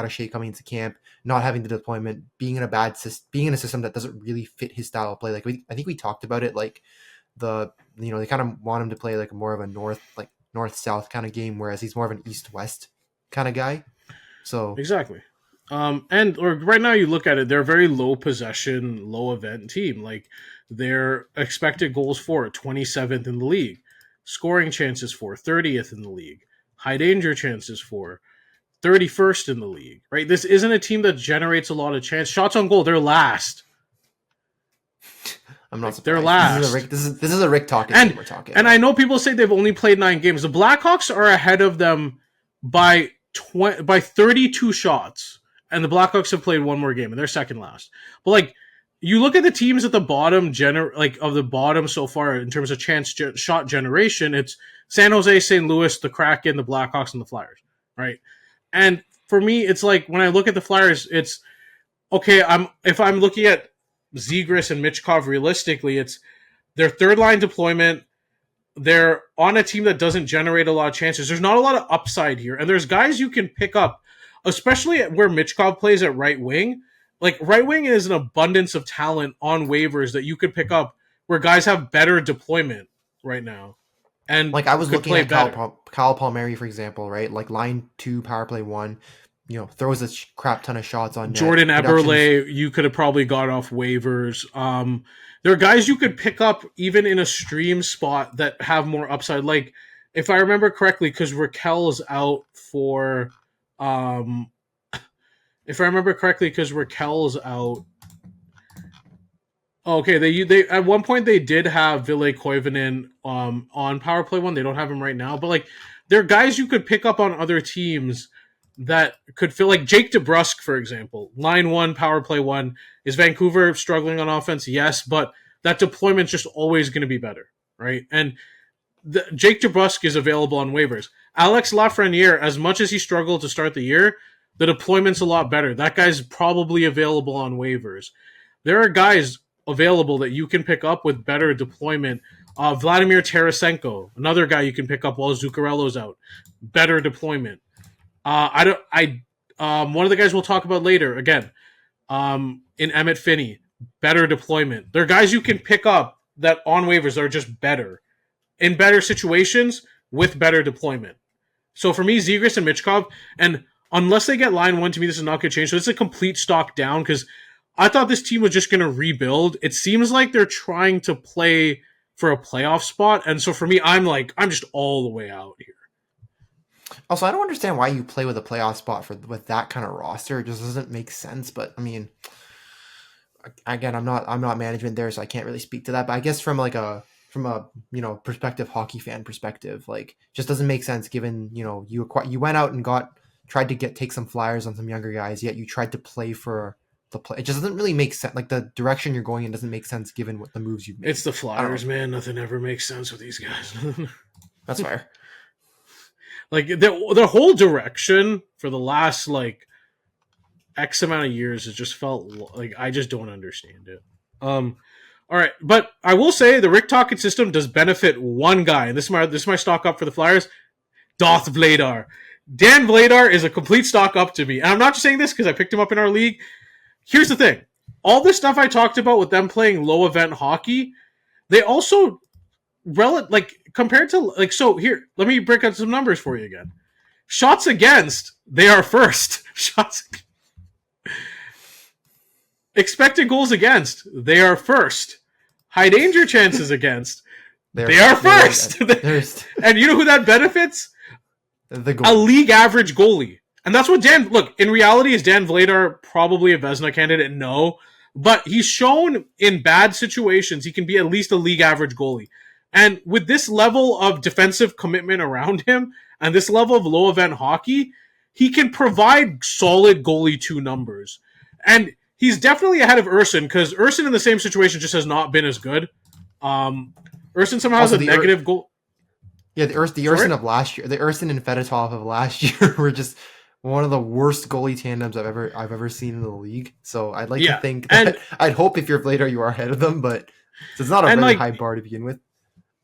of shape coming into camp, not having the deployment, being in a system that doesn't really fit his style of play. Like I think we talked about it. Like they kind of want him to play like more of a north-south kind of game, whereas he's more of an east-west kind of guy. So exactly. Right now you look at it, they're a very low possession, low event team. Like their expected goals for 27th in the league, scoring chances for 30th in the league, high danger chances for 31st in the league. Right? This isn't a team that generates a lot of chance. Shots on goal, they're last. I'm not surprised. They're last. This is a Rick Tocchet team we're talking. And I know people say they've only played 9 games. The Blackhawks are ahead of them by 32 shots, and the Blackhawks have played one more game, and they're second last. But like, you look at the teams at the bottom, of the bottom so far in terms of shot generation. It's San Jose, St. Louis, the Kraken, the Blackhawks, and the Flyers, right? And for me, it's like when I look at the Flyers, it's okay. If I'm looking at Zegras and Michkov realistically, it's their third line deployment. They're on a team that doesn't generate a lot of chances. There's not a lot of upside here, and there's guys you can pick up, especially where Michkov plays at right wing. Like right wing is an abundance of talent on waivers that you could pick up, where guys have better deployment right now. And like I was looking at Kyle Palmieri, for example, right? Like line 2, power play 1. Throws a crap ton of shots on net. Jordan Eberle, you could have probably got off waivers. There are guys you could pick up even in a stream spot that have more upside. Like, if I remember correctly, because Raquel's out for... Okay, they at one point they did have Ville Koivunen on power play 1. They don't have him right now. But, like, there are guys you could pick up on other teams that could feel like Jake DeBrusk, for example. Line 1, power play 1. Is Vancouver struggling on offense? Yes, but that deployment's just always going to be better, right? And Jake DeBrusk is available on waivers. Alex Lafreniere, as much as he struggled to start the year, the deployment's a lot better. That guy's probably available on waivers. There are guys available that you can pick up with better deployment Vladimir Tarasenko, another guy you can pick up while Zuccarello's out. Better deployment. One of the guys we'll talk about later, again, in Emmett Finney, better deployment. They're guys you can pick up that on waivers are just better. In better situations with better deployment. So for me, Zegras and Michkov, and unless they get line one, to me, this is not going to change. So it's a complete stock down because I thought this team was just going to rebuild. It seems like they're trying to play for a playoff spot. And so for me, I'm just all the way out here. Also, I don't understand why you play with a playoff spot with that kind of roster. It just doesn't make sense. But I mean, again, I'm not management there, so I can't really speak to that. But I guess from a prospective hockey fan perspective, like, just doesn't make sense given, you went out and tried to take some flyers on some younger guys, yet you tried to play for the play. It just doesn't really make sense. Like, the direction you're going in doesn't make sense given what the moves you've made. It's the Flyers, man. Nothing ever makes sense with these guys. That's fair. Like, the whole direction for the last, X amount of years, it just felt like I just don't understand it. All right, but I will say the Rick Tocchet system does benefit one guy, and this is my stock up for the Flyers, Darth Vladar. Dan Vladar is a complete stock up to me, and I'm not just saying this because I picked him up in our league. Here's the thing: all this stuff I talked about with them playing low event hockey, they also compared to so here. Let me break out some numbers for you again. Shots against, they are first. Expected goals against, they are first. High danger chances against, they are first. And you know who that benefits? A league average goalie. And that's what in reality, is Dan Vladar probably a Vezina candidate? No. But he's shown in bad situations he can be at least a league average goalie. And with this level of defensive commitment around him and this level of low event hockey, he can provide solid goalie 2 numbers. And he's definitely ahead of Urson, because Urson in the same situation just has not been as good. Urson somehow has a negative goal. Yeah, the Urson of last year, the Urson and Fedotov of last year were just one of the worst goalie tandems I've ever seen in the league. So I'd like to think that I'd hope if you're Vladar, you are ahead of them, but it's not a very high bar to begin with.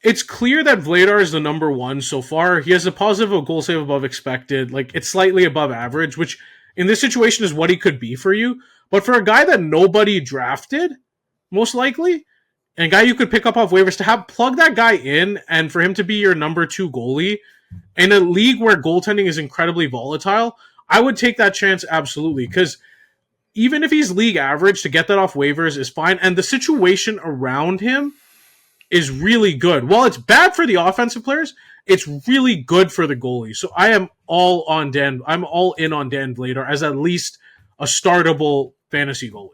It's clear that Vladar is the number 1 so far. He has a positive goal save above expected. It's slightly above average, which in this situation is what he could be for you. But for a guy that nobody drafted, most likely, and a guy you could pick up off waivers, to plug that guy in and for him to be your number 2 goalie in a league where goaltending is incredibly volatile, I would take that chance absolutely. Because even if he's league average, to get that off waivers is fine. And the situation around him is really good. While it's bad for the offensive players, it's really good for the goalie. So I am all in on Dan Vladar as at least a startable fantasy goalie.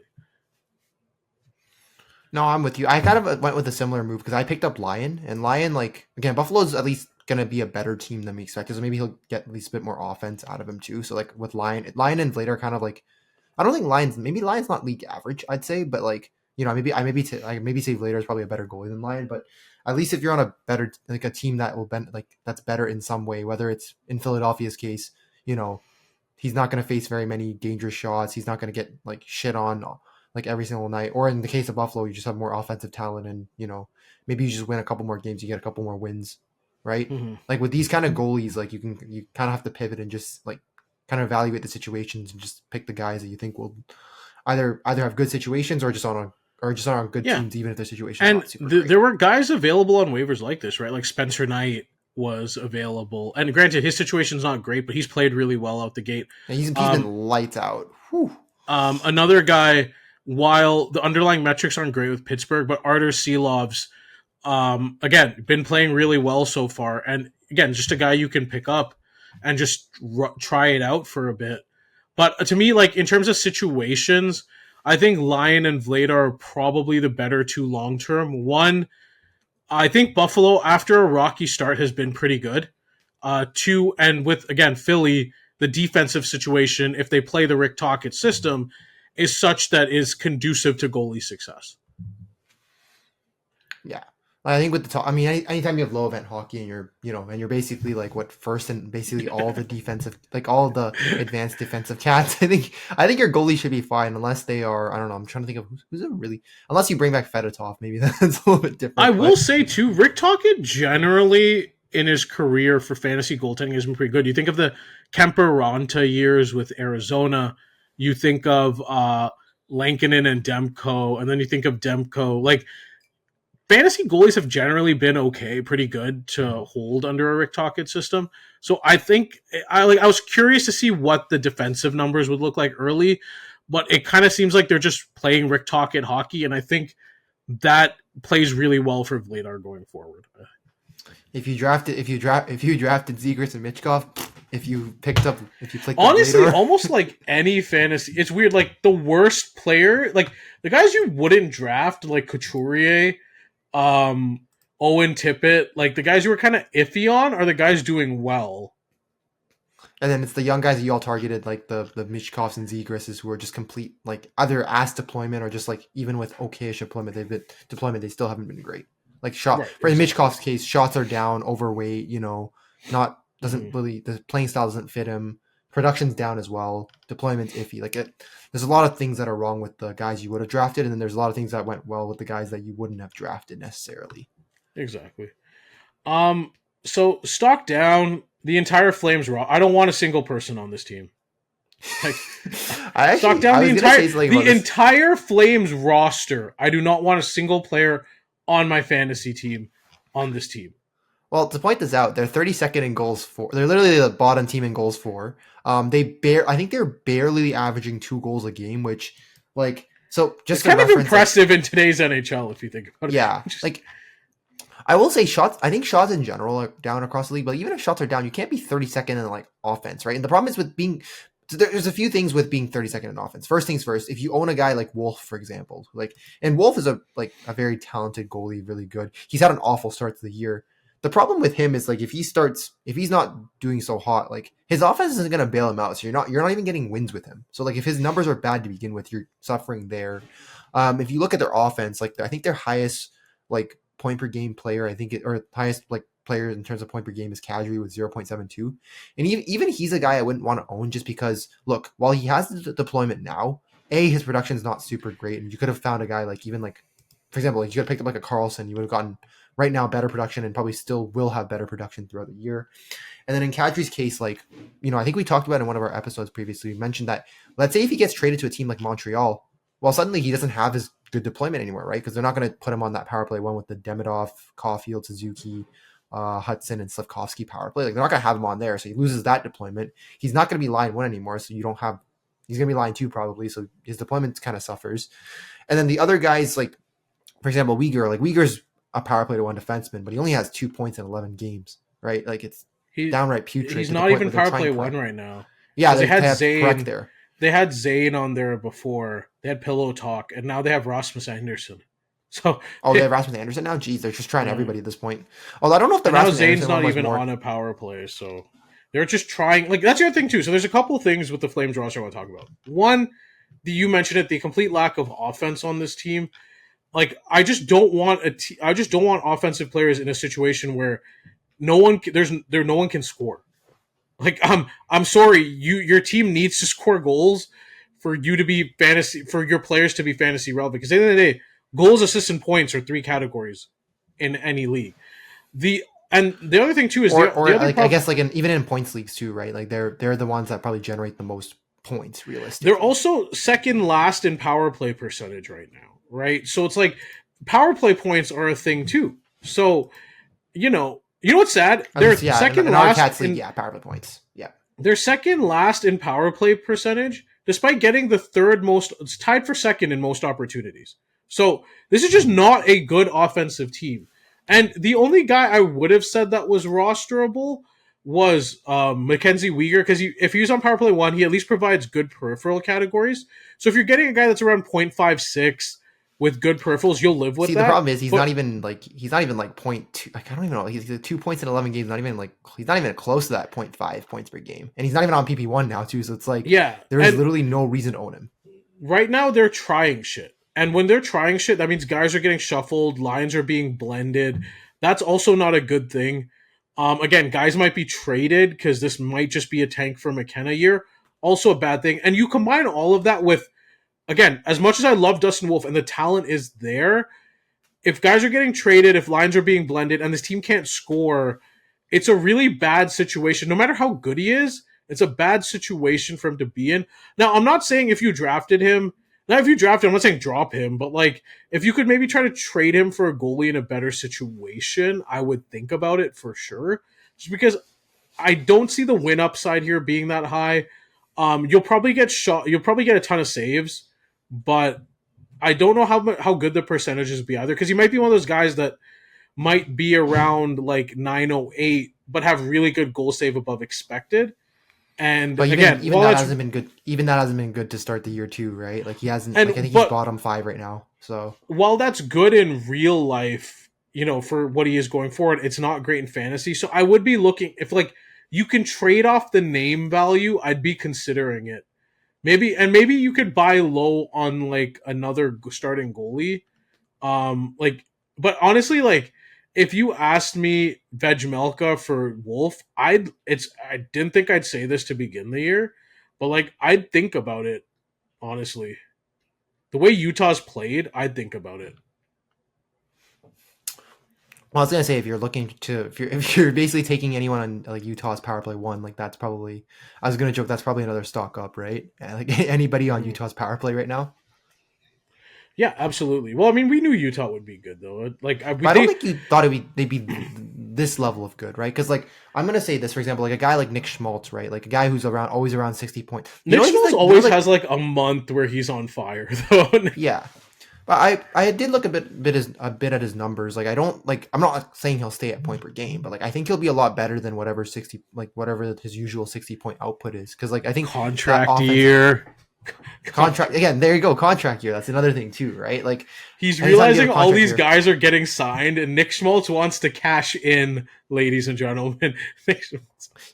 No, I'm with you. I kind of went with a similar move because I picked up Lyon, and Lyon, again, Buffalo's at least going to be a better team than we expected, so maybe he'll get at least a bit more offense out of him too. So with Lyon and Vladar kind of I don't think Lyon's not league average, I'd say, but maybe say Vladar is probably a better goalie than Lyon, but at least if you're on a better, a team that will that's better in some way, whether it's in Philadelphia's case, he's not going to face very many dangerous shots. He's not going to get shit on every single night. Or in the case of Buffalo, you just have more offensive talent, and maybe you just win a couple more games, you get a couple more wins, right? Mm-hmm. With these kind of goalies, you kind of have to pivot and just kind of evaluate the situations and just pick the guys that you think will either have good situations or just on good teams, even if their situation. And there were guys available on waivers like this, right? Like Spencer Knight was available, and granted, his situation's not great, but he's played really well out the gate. And he's been lights out. Whew. Another guy, while the underlying metrics aren't great with Pittsburgh, but Artur Silov's again been playing really well so far, and again, just a guy you can pick up and just try it out for a bit. But to me, in terms of situations, I think Lyon and Vladar are probably the better 2 long term. One, I think Buffalo, after a rocky start, has been pretty good. 2, and with, again, Philly, the defensive situation, if they play the Rick Tocchet system, is such that is conducive to goalie success. Yeah. I think with the top, I mean, anytime you have low event hockey and you're basically like what first and basically all the defensive, like all the advanced defensive cats. I think your goalie should be fine unless they are. I don't know. I'm trying to think of who's a really unless you bring back Fedotov, maybe that's a little bit different. I will say too, Rick Tocchet generally in his career for fantasy goaltending has been pretty good. You think of the Kemper Ranta years with Arizona. You think of Lankinen and Demko, and then you think of Demko like. Fantasy goalies have generally been okay, pretty good to hold under a Rick Tocchet system. So I think I was curious to see what the defensive numbers would look like early, but it kind of seems like they're just playing Rick Tocchet hockey, and I think that plays really well for Vladar going forward. If you drafted Zegras and Michkov, if you clicked honestly, almost like any fantasy, it's weird. Like the worst player, like the guys you wouldn't draft, like Couturier. Owen Tippett, like the guys you were kind of iffy on are the guys doing well. And then it's the young guys that you all targeted, like the Michkovs and Zegrases, who are just complete, like either ass deployment or just like even with okayish deployment, they still haven't been great. Like for in Michkov's case, shots are down, overweight, the playing style doesn't fit him. Production's down as well. Deployment's iffy. There's a lot of things that are wrong with the guys you would have drafted, and then there's a lot of things that went well with the guys that you wouldn't have drafted necessarily. Exactly. So stock down the entire Flames raw. I don't want a single person on this team. Like, stock down the entire Flames roster. I do not want a single player on my fantasy team on this team. Well, to point this out, they're 32nd in goals for. They're literally the bottom team in goals for. I think they're barely averaging 2 goals a game, which, just it's kind of impressive in today's NHL if you think about it. Yeah, I will say shots. I think shots in general are down across the league, but even if shots are down, you can't be 32nd in offense, right? And the problem is with being. There's a few things with being 32nd in offense. First things first, if you own a guy like Wolf, for example, and Wolf is a very talented goalie, really good. He's had an awful start to the year. The problem with him is if he's not doing so hot, his offense isn't going to bail him out. So you're not even getting wins with him. So if his numbers are bad to begin with, you're suffering there. If you look at their offense, I think their highest point per game player, highest player in terms of point per game is Kadri with 0.72. And even he's a guy I wouldn't want to own just because look, while he has the deployment now, his production is not super great, and you could have found a guy for example, you could have picked up a Carlson, you would have gotten right now better production and probably still will have better production throughout the year. And then in Kadri's case, I think we talked about in one of our episodes previously, we mentioned that let's say if he gets traded to a team like Montreal, well, suddenly he doesn't have his good deployment anymore, right? Because they're not going to put him on that power play one with the Demidov, Caulfield, Suzuki, Hudson, and Slavkovsky power play. They're not going to have him on there, so he loses that deployment. He's not going to be line 1 anymore, so he's going to be line 2 probably, so his deployment kind of suffers. And then the other guys, for example, Uyghur's a power play to 1 defenseman, but he only has 2 points in 11 games, right? He's downright putrid. He's not even power play 1 right now. Yeah, they had Zane there. They had Zane on there before. They had Pillow Talk, and now they have Rasmus Anderson. So they have Rasmus Anderson now? Jeez, they're just trying everybody at this point. Although I don't know if the Rasmus Zane's Anderson not even on a power play, so they're just trying. That's the other thing too. So there's a couple of things with the Flames roster I want to talk about. One, you mentioned it, the complete lack of offense on this team. I just don't want offensive players in a situation where no one can score. I'm sorry, your team needs to score goals for you to be for your players to be fantasy relevant. Because at the end of the day, goals, assists, and points are 3 categories in any league. The other thing too is I guess even in points leagues too, right? They're the ones that probably generate the most points realistically. They're also second last in power play percentage right now, right? So it's power play points are a thing too. So you know what's sad? They're second last in power play points. Yeah, they're second last in power play percentage, despite getting the third most. It's tied for second in most opportunities. So this is just not a good offensive team. And the only guy I would have said that was rosterable was Mackenzie Weegar, because if he's on power play 1, he at least provides good peripheral categories. So if you're getting a guy that's around 0.56 with good peripherals, you'll live with that. The problem is he's not even 0.2. I don't even know. He's 2 points in 11 games. He's not even close to that 0.5 points per game, and he's not even on PP1 now too. So it's there is literally no reason to own him. Right now, they're trying shit. And when they're trying shit, that means guys are getting shuffled, lines are being blended. That's also not a good thing. Again, guys might be traded because this might just be a tank for McKenna year. Also a bad thing. And you combine all of that with, again, as much as I love Dustin Wolf and the talent is there, if guys are getting traded, if lines are being blended, and this team can't score, it's a really bad situation. No matter how good he is, it's a bad situation for him to be in. Now, I'm not saying if you drafted him, not if you drafted him, I'm not saying drop him, but like if you could maybe try to trade him for a goalie in a better situation, I would think about it for sure. Just because I don't see the win upside here being that high. You'll probably get shot. You'll probably get a ton of saves, but I don't know how good the percentages be either, because he might be one of those guys that might be around like 908, but have really good goal save above expected. And but even that hasn't been good. Even that hasn't been good to start the year too, right? Like he hasn't. I think he's bottom 5 right now. So while that's good in real life, for what he is going forward, it's not great in fantasy. So I would be looking, if like you can trade off the name value, I'd be considering it. Maybe you could buy low on like another starting goalie. But honestly, like if you asked me Vejmelka for Wolf, I didn't think I'd say this to begin the year, but like I'd think about it, honestly. The way Utah's played, I'd think about it. Well, I was gonna say if you're basically taking anyone on like Utah's power play 1, like that's probably, I was gonna joke, that's probably another stock up, right? Like anybody on Utah's power play right now. Yeah, absolutely. Well, I mean, we knew Utah would be good though. Like, but I don't think you thought they'd be this level of good, right? Because like I'm gonna say this, for example, like a guy like Nick Schmaltz, right? Like a guy who's always around 60 points. Nick Schmaltz always has like a month where he's on fire though. Yeah. But I did look a bit at his numbers. Like I'm not saying he'll stay at point per game, but like I think he'll be a lot better than whatever his usual 60-point output is. Because like I think contract year. Contract again, there you go, contract year. That's another thing too, right? Like he's realizing all these guys are getting signed, and Nick Schmaltz wants to cash in, ladies and gentlemen.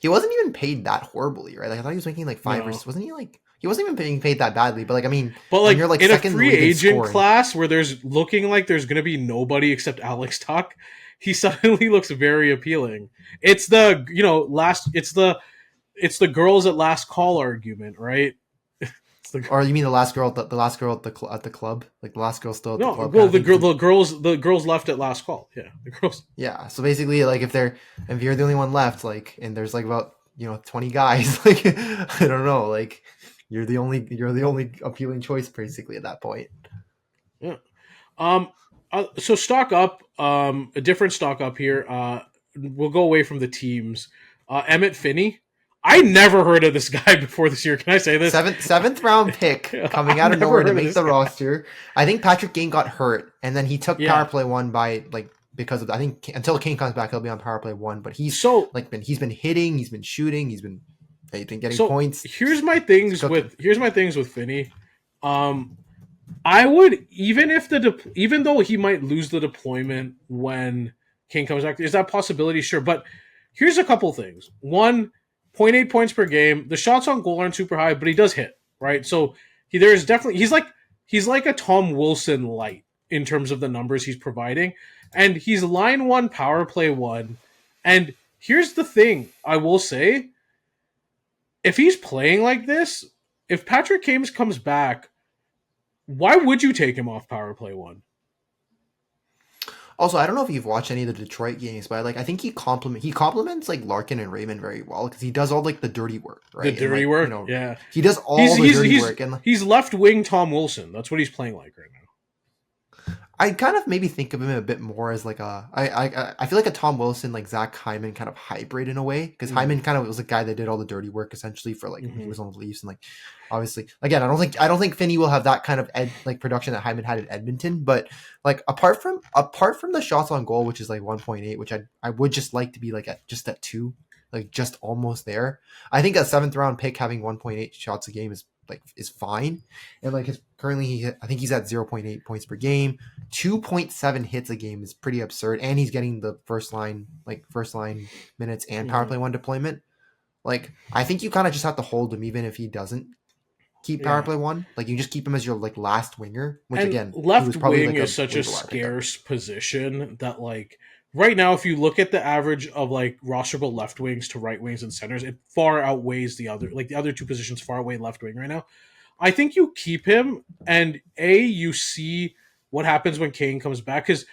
He wasn't even paid that horribly, right? Like I thought he was making like 5 or wasn't he like? He wasn't even being paid that badly, but like I mean, you're like in a free agent class where there's looking like there's gonna be nobody except Alex Tuck, he suddenly looks very appealing. It's the it's the girls at last call argument, right? Or you mean the last girl at the club? Like the last girl still at the club? Well, the girls left at last call. Yeah, the girls. Yeah, so basically, like if you're the only one left, like, and there's like about 20 guys, like I don't know, like you're the only appealing choice basically at that point. Yeah. So stock up. A different stock up here. We'll go away from the teams. Emmett Finney. I never heard of this guy before this year. Can I say this? Seventh round pick coming out of nowhere to make the roster. I think Patrick Kane got hurt, and then he took power play 1 by like because of I think until Kane comes back, he'll be on power play 1. But he's been hitting, he's been shooting, he's been getting points. Here's my things with Finney. I would even though he might lose the deployment when Kane comes back, is that a possibility? Sure, but here's a couple things. 1. 0.8 points per game. The shots on goal aren't super high, but he does hit, right? So he's like a Tom Wilson light in terms of the numbers he's providing. And he's line 1, power play 1. And here's the thing I will say. If he's playing like this, if Patrick Kane comes back, why would you take him off power play 1? Also, I don't know if you've watched any of the Detroit games, but like I think he compliments like Larkin and Raymond very well because he does all like the dirty work, right? The dirty work, yeah. He does all the dirty work, and he's left wing Tom Wilson. That's what he's playing like right now. I kind of maybe think of him a bit more as like I feel like a Tom Wilson, like Zach Hyman kind of hybrid in a way, because Hyman kind of was a guy that did all the dirty work essentially for like when he was on the Leafs, and like obviously again I don't think Finney will have that kind of production that Hyman had at Edmonton, but like apart from the shots on goal, which is like 1.8, which I would just like to be like at 2, like just almost there. I think a 7th round pick having 1.8 shots a game is fine, and like I think he's at 0.8 points per game. 2.7 hits a game is pretty absurd, and he's getting the first line minutes and power play 1 deployment. Like I think you kind of just have to hold him even if he doesn't keep power play one. Like you just keep him as your like last winger, which and again, left wing is such a scarce position that like right now, if you look at the average of like rosterable left wings to right wings and centers, it far outweighs the other. Like the other two positions far outweigh left wing right now. I think you keep him, and you see what happens when Kane comes back. Because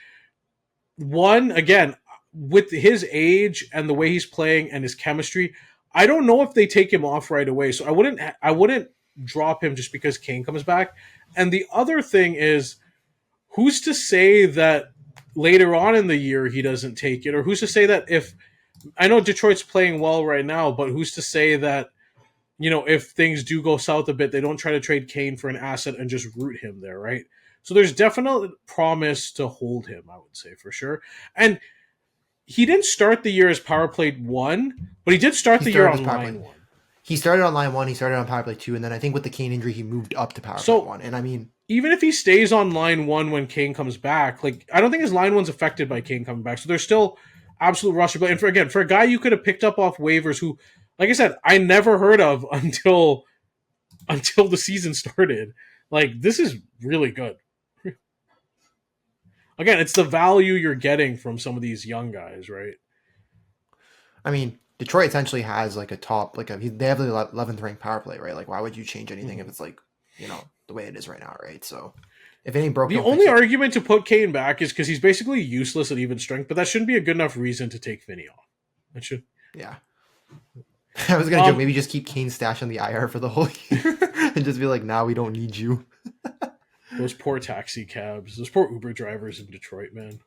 one, again, with his age and the way he's playing and his chemistry, I don't know if they take him off right away. So I wouldn't drop him just because Kane comes back. And the other thing is, who's to say that later on in the year he doesn't take it, or who's to say that if I know Detroit's playing well right now, but who's to say that if things do go south a bit, they don't try to trade Kane for an asset and just root him there, right? So there's definite promise to hold him, I would say, for sure. And he didn't start the year as power play 1, but he did start the year on line 1. He started on line 1, he started on power play 2, and then I think with the Kane injury, he moved up to power play 1. And I mean, even if he stays on line 1 when Kane comes back, like I don't think his line 1's affected by Kane coming back. So there's still absolute roster play. And for a guy you could have picked up off waivers who, like I said, I never heard of until the season started. Like, this is really good. Again, it's the value you're getting from some of these young guys, right? I mean, Detroit essentially has like a top, like they have the 11th ranked power play, right? Like, why would you change anything if it's like, the way it is right now, right? So, if anything broke, the only argument to put Kane back is because he's basically useless at even strength, but that shouldn't be a good enough reason to take Finney off. That should, yeah. I was gonna joke, maybe just keep Kane stashed on the IR for the whole year and just be like, "Nah, we don't need you." Those poor taxi cabs, those poor Uber drivers in Detroit, man.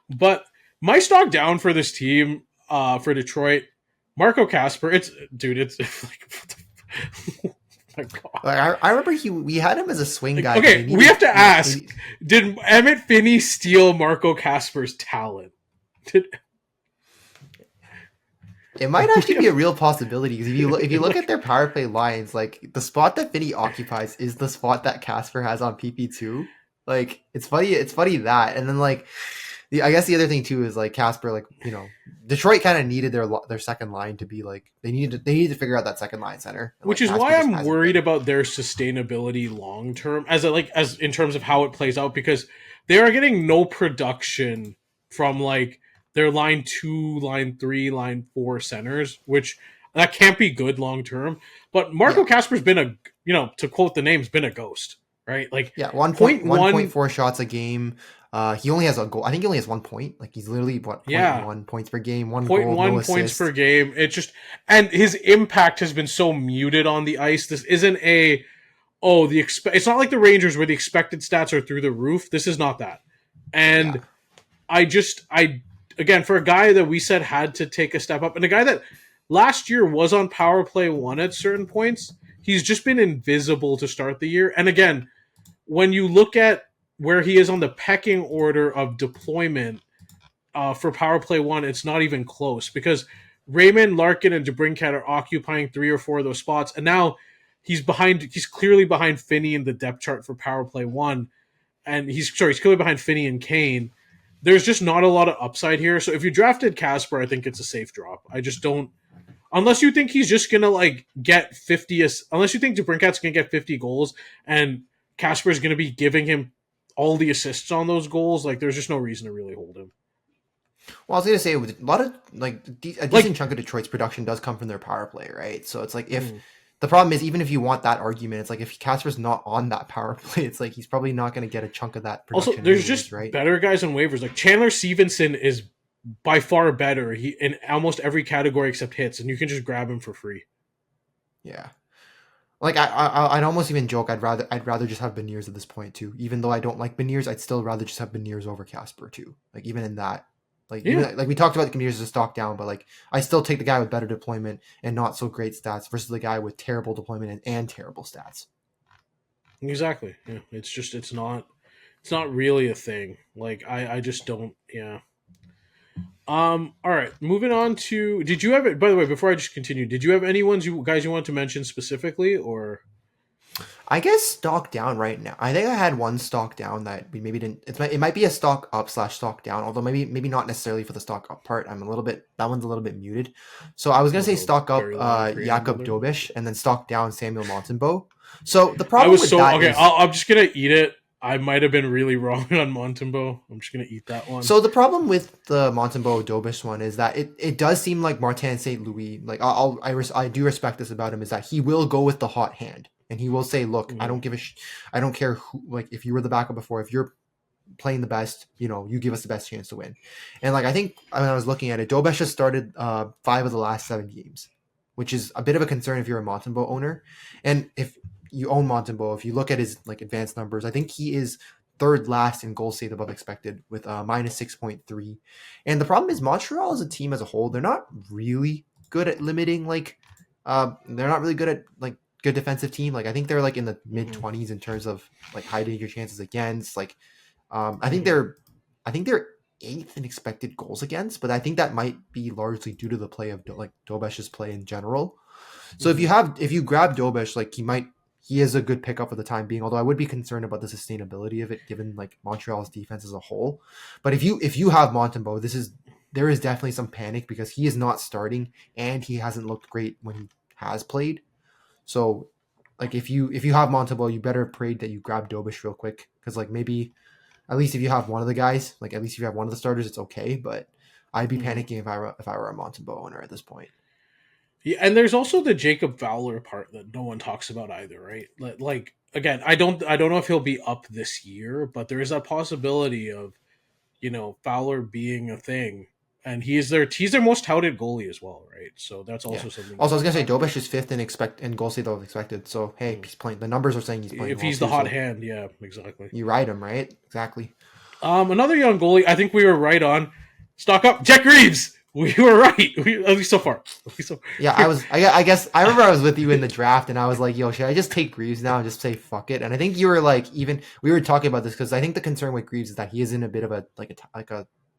But my stock down for this team, for Detroit, Marco Kasper. It's like, oh my God. Like, I remember we had him as a swing guy. Okay, we have to ask: did Emmett Finney steal Marco Kasper's talent? It might actually be a real possibility because if you look at their power play lines, like the spot that Finney occupies is the spot that Kasper has on PP2. Like it's funny that, and then like I guess the other thing too is like Kasper, like Detroit kind of needed their second line to be like they needed to figure out that second line center, and, which is why I'm worried about their sustainability long term as in terms of how it plays out, because they are getting no production from like their line 2, line 3, line 4 centers, which that can't be good long term. But Marco Kasper's been to quote the name's been a ghost, right? Like 1.4 shots a game. He only has a goal. I think he only has 1 point. Like he's literally 1 points per game, 1 goal, no assist. Points per game. It just, and his impact has been so muted on the ice. This isn't it's not like the Rangers where the expected stats are through the roof. This is not that. And again, for a guy that we said had to take a step up, and a guy that last year was on power play 1 at certain points, he's just been invisible to start the year. And again, when you look at where he is on the pecking order of deployment for power play 1, it's not even close, because Raymond, Larkin, and DeBrincat are occupying 3 or 4 of those spots, and now he's clearly behind Finney in the depth chart for power play 1, and he's clearly behind Finney and Kane. There's just not a lot of upside here. So if you drafted Kasper, I think it's a safe drop. I just don't, unless you think he's just gonna like get 50, unless you think DeBrincat's gonna get 50 goals and Kasper's gonna be giving him all the assists on those goals, like there's just no reason to really hold him. Well, I was gonna say with a lot of a decent chunk of Detroit's production does come from their power play, right? So it's like if the problem is, even if you want that argument, it's like if Kasper's not on that power play, it's like he's probably not going to get a chunk of that production. Also, there's just better guys on waivers. Like Chandler Stevenson is by far better in almost every category except hits, and you can just grab him for free. Yeah, like I'd almost even joke I'd rather just have Beniers at this point too. Even though I don't like Beniers, I'd still rather just have Beniers over Kasper too. Like even in that. Even, like we talked about the Beniers as a stock down, but like I still take the guy with better deployment and not so great stats versus the guy with terrible deployment and terrible stats. Exactly. Yeah. It's not really a thing. Like I just don't. Yeah. All right. Moving on to. Did you have it? By the way, before I just continue, did you have any ones you want to mention specifically, or? I guess stock down right now. I think I had one stock down that we maybe didn't. It might be a stock up / stock down, although maybe not necessarily for the stock up part. That one's a little bit muted. So I was gonna say stock up Jakub Dobish and then stock down Samuel Montembeault. So the problem with that is... I'm just gonna eat it. I might have been really wrong on Montembeau. I'm just gonna eat that one. So the problem with the Montembeau Dobish one is that it does seem like Martin St. Louis, like I do respect this about him, is that he will go with the hot hand and he will say, look, I don't I don't care who, like if you were the backup before, if you're playing the best, you give us the best chance to win. And like I think when I was looking at it, Dobish has started 5 of the last 7 games, which is a bit of a concern if you're a Montembeau owner. And if you own Montembeau, if you look at his like advanced numbers, I think he is third last in goals saved above expected with minus 6.3. And the problem is Montreal as a team as a whole, they're not really good at limiting they're not really good at like good defensive team. Like I think they're like in the mid 20s in terms of like high danger chances against. Like I think they're 8th in expected goals against, but I think that might be largely due to the play of like Dobesh's play in general. So if you grab Dobesh, like he is a good pickup for the time being, although I would be concerned about the sustainability of it given like Montreal's defense as a whole. But if you have Montembeau, there is definitely some panic because he is not starting and he hasn't looked great when he has played. So like if you have Montembeau, you better pray that you grab Dobish real quick because like maybe at least if you have one of the guys, like at least if you have one of the starters, it's okay. But I'd be panicking if I were a Montembeau owner at this point. Yeah, and there's also the Jacob Fowler part that no one talks about either, right? Like again, I don't know if he'll be up this year, but there is that possibility of, Fowler being a thing, and he's their most touted goalie as well, right? So that's also something. Also, I was gonna say Dobish is 5th in goal save above expected. So hey, he's playing. The numbers are saying he's playing. If he's the hot hand, yeah, exactly. You ride him, right? Exactly. Another young goalie. I think we were right on. Stock up, Jack Reeves. We were right, at least so far. Yeah, I guess I remember I was with you in the draft, and I was like, "Yo, should I just take Greaves now and just say fuck it?" And I think you were like, we were talking about this because I think the concern with Greaves is that he is in a bit of a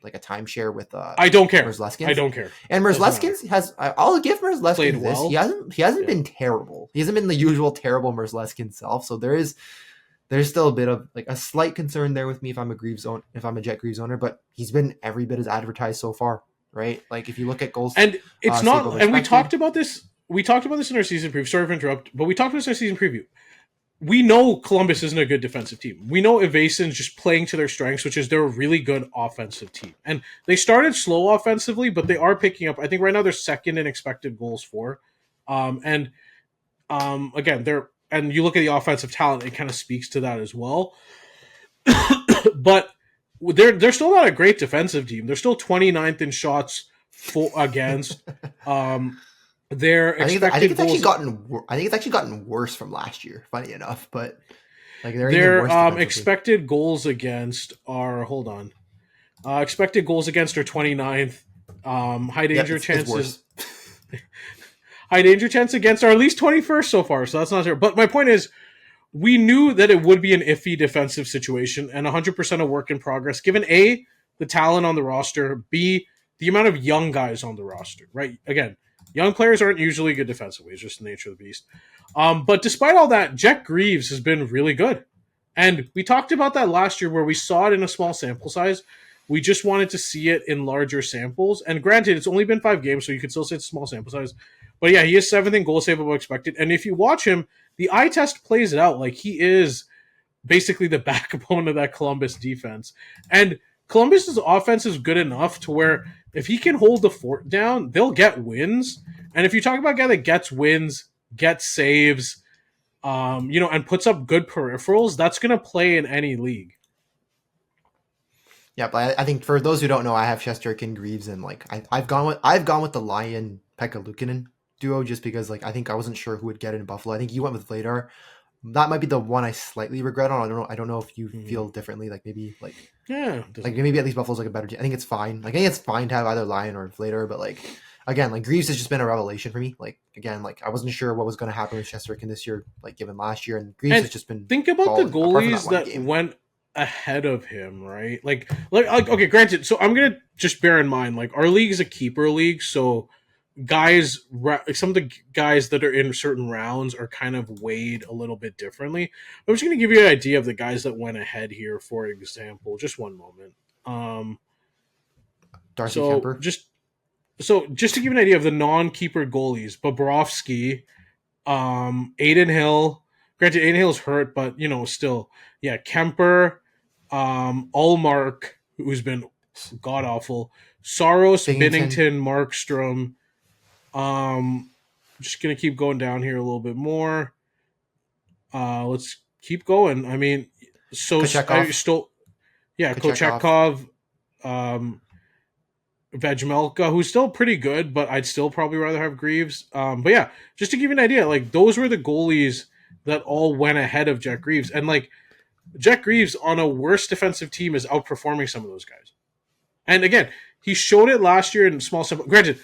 timeshare with. I don't care. Mersleskins. I don't care. And Mersleskins has. I'll give Mersleskins this. Well. He hasn't been terrible. He hasn't been the usual terrible Mersleskin self. So there's still a bit of like a slight concern there with me if I'm a Jet Greaves owner, but he's been every bit as advertised so far. Right, like if you look at goals, and it's not. And we talked about this. We talked about this in our season preview. Sorry to interrupt, but we talked about this in our season preview. We know Columbus isn't a good defensive team. We know Evason's just playing to their strengths, which is they're a really good offensive team. And they started slow offensively, but they are picking up. I think right now they're 2nd in expected goals for. Again, and you look at the offensive talent, it kind of speaks to that as well. But they're still not a great defensive team. They're still 29th in shots against. Their expected I think it's actually goals. gotten worse from last year. Funny enough, but like their expected goals against are expected goals against are 29th. High danger chances. High danger chance against are at least 21st so far. So that's not zero. But my point is, we knew that it would be an iffy defensive situation and 100% a work in progress, given A, the talent on the roster, B, the amount of young guys on the roster, right? Again, young players aren't usually good defensively. It's just the nature of the beast. But despite all that, Jack Greaves has been really good. And we talked about that last year where we saw it in a small sample size. We just wanted to see it in larger samples. And granted, it's only been 5 games, so you could still say it's a small sample size. But yeah, he is 7th in goal save above expected. And if you watch him, the eye test plays it out. Like he is basically the backbone of that Columbus defense. And Columbus's offense is good enough to where if he can hold the fort down, they'll get wins. And if you talk about a guy that gets wins, gets saves, and puts up good peripherals, that's going to play in any league. Yeah, but I think for those who don't know, I have Shesterkin, Greaves, and like I've gone with the Lion Pekka Luukkonen duo just because like I think I wasn't sure who would get it in Buffalo. I think you went with Vladar. That might be the one I slightly regret on. I don't know if you feel differently. Like maybe maybe at least Buffalo's like a better team. I think it's fine. Like I think it's fine to have either Lion or Vladar, but like again, like Greaves has just been a revelation for me. Like again, like I wasn't sure what was going to happen with Shesterkin this year, like given last year, and Greaves has just been. Think about the goalies that went ahead of him, right? Like okay, granted. So I'm gonna just bear in mind, like our league is a keeper league, so some of the guys that are in certain rounds are kind of weighed a little bit differently. I'm just gonna give you an idea of the guys that went ahead here. For example, just one moment. Darcy Kemper. Just to give you an idea of the non-keeper goalies: Bobrovsky, Aiden Hill, Granted, Anhale's hurt, but still, yeah. Kemper, Ullmark, who's been god awful, Saros, Binnington, Markstrom. Just gonna keep going down here a little bit more. Let's keep going. I mean, so Kochetkov. Kochetkov, Vejmelka, who's still pretty good, but I'd still probably rather have Greaves. But yeah, just to give you an idea, like those were the goalies that all went ahead of Jack Greaves, and like Jack Greaves on a worse defensive team is outperforming some of those guys. And again, he showed it last year in small sample. Granted,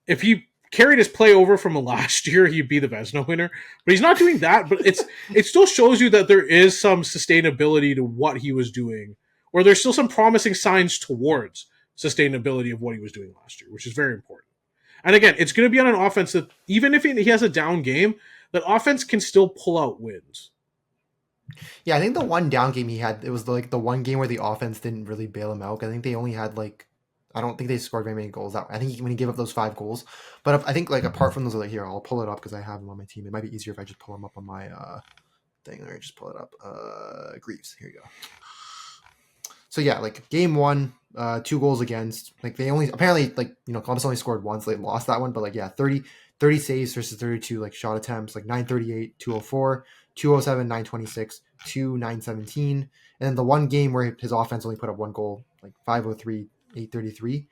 if he carried his play over from last year, he'd be the Vezina winner. But he's not doing that. But it still shows you that there is some sustainability to what he was doing, or there's still some promising signs towards sustainability of what he was doing last year, which is very important. And again, it's going to be on an offense that even if he has a down game, that offense can still pull out wins. Yeah, I think the one down game he had, it was like the one game where the offense didn't really bail him out. I think they only had I don't think they scored very many goals. I think when he gave up those 5 goals. But I think apart from those other here, I'll pull it up because I have him on my team. It might be easier if I just pull him up on my thing. Let me just pull it up. Greaves. Here you go. So yeah, game 1, 2 goals against. They only apparently Columbus only scored once. They lost that one, but 30 saves versus 32 shot attempts, 938, 204, 207, 926, 917. And then the one game where his offense only put up 1 goal, 503, 833.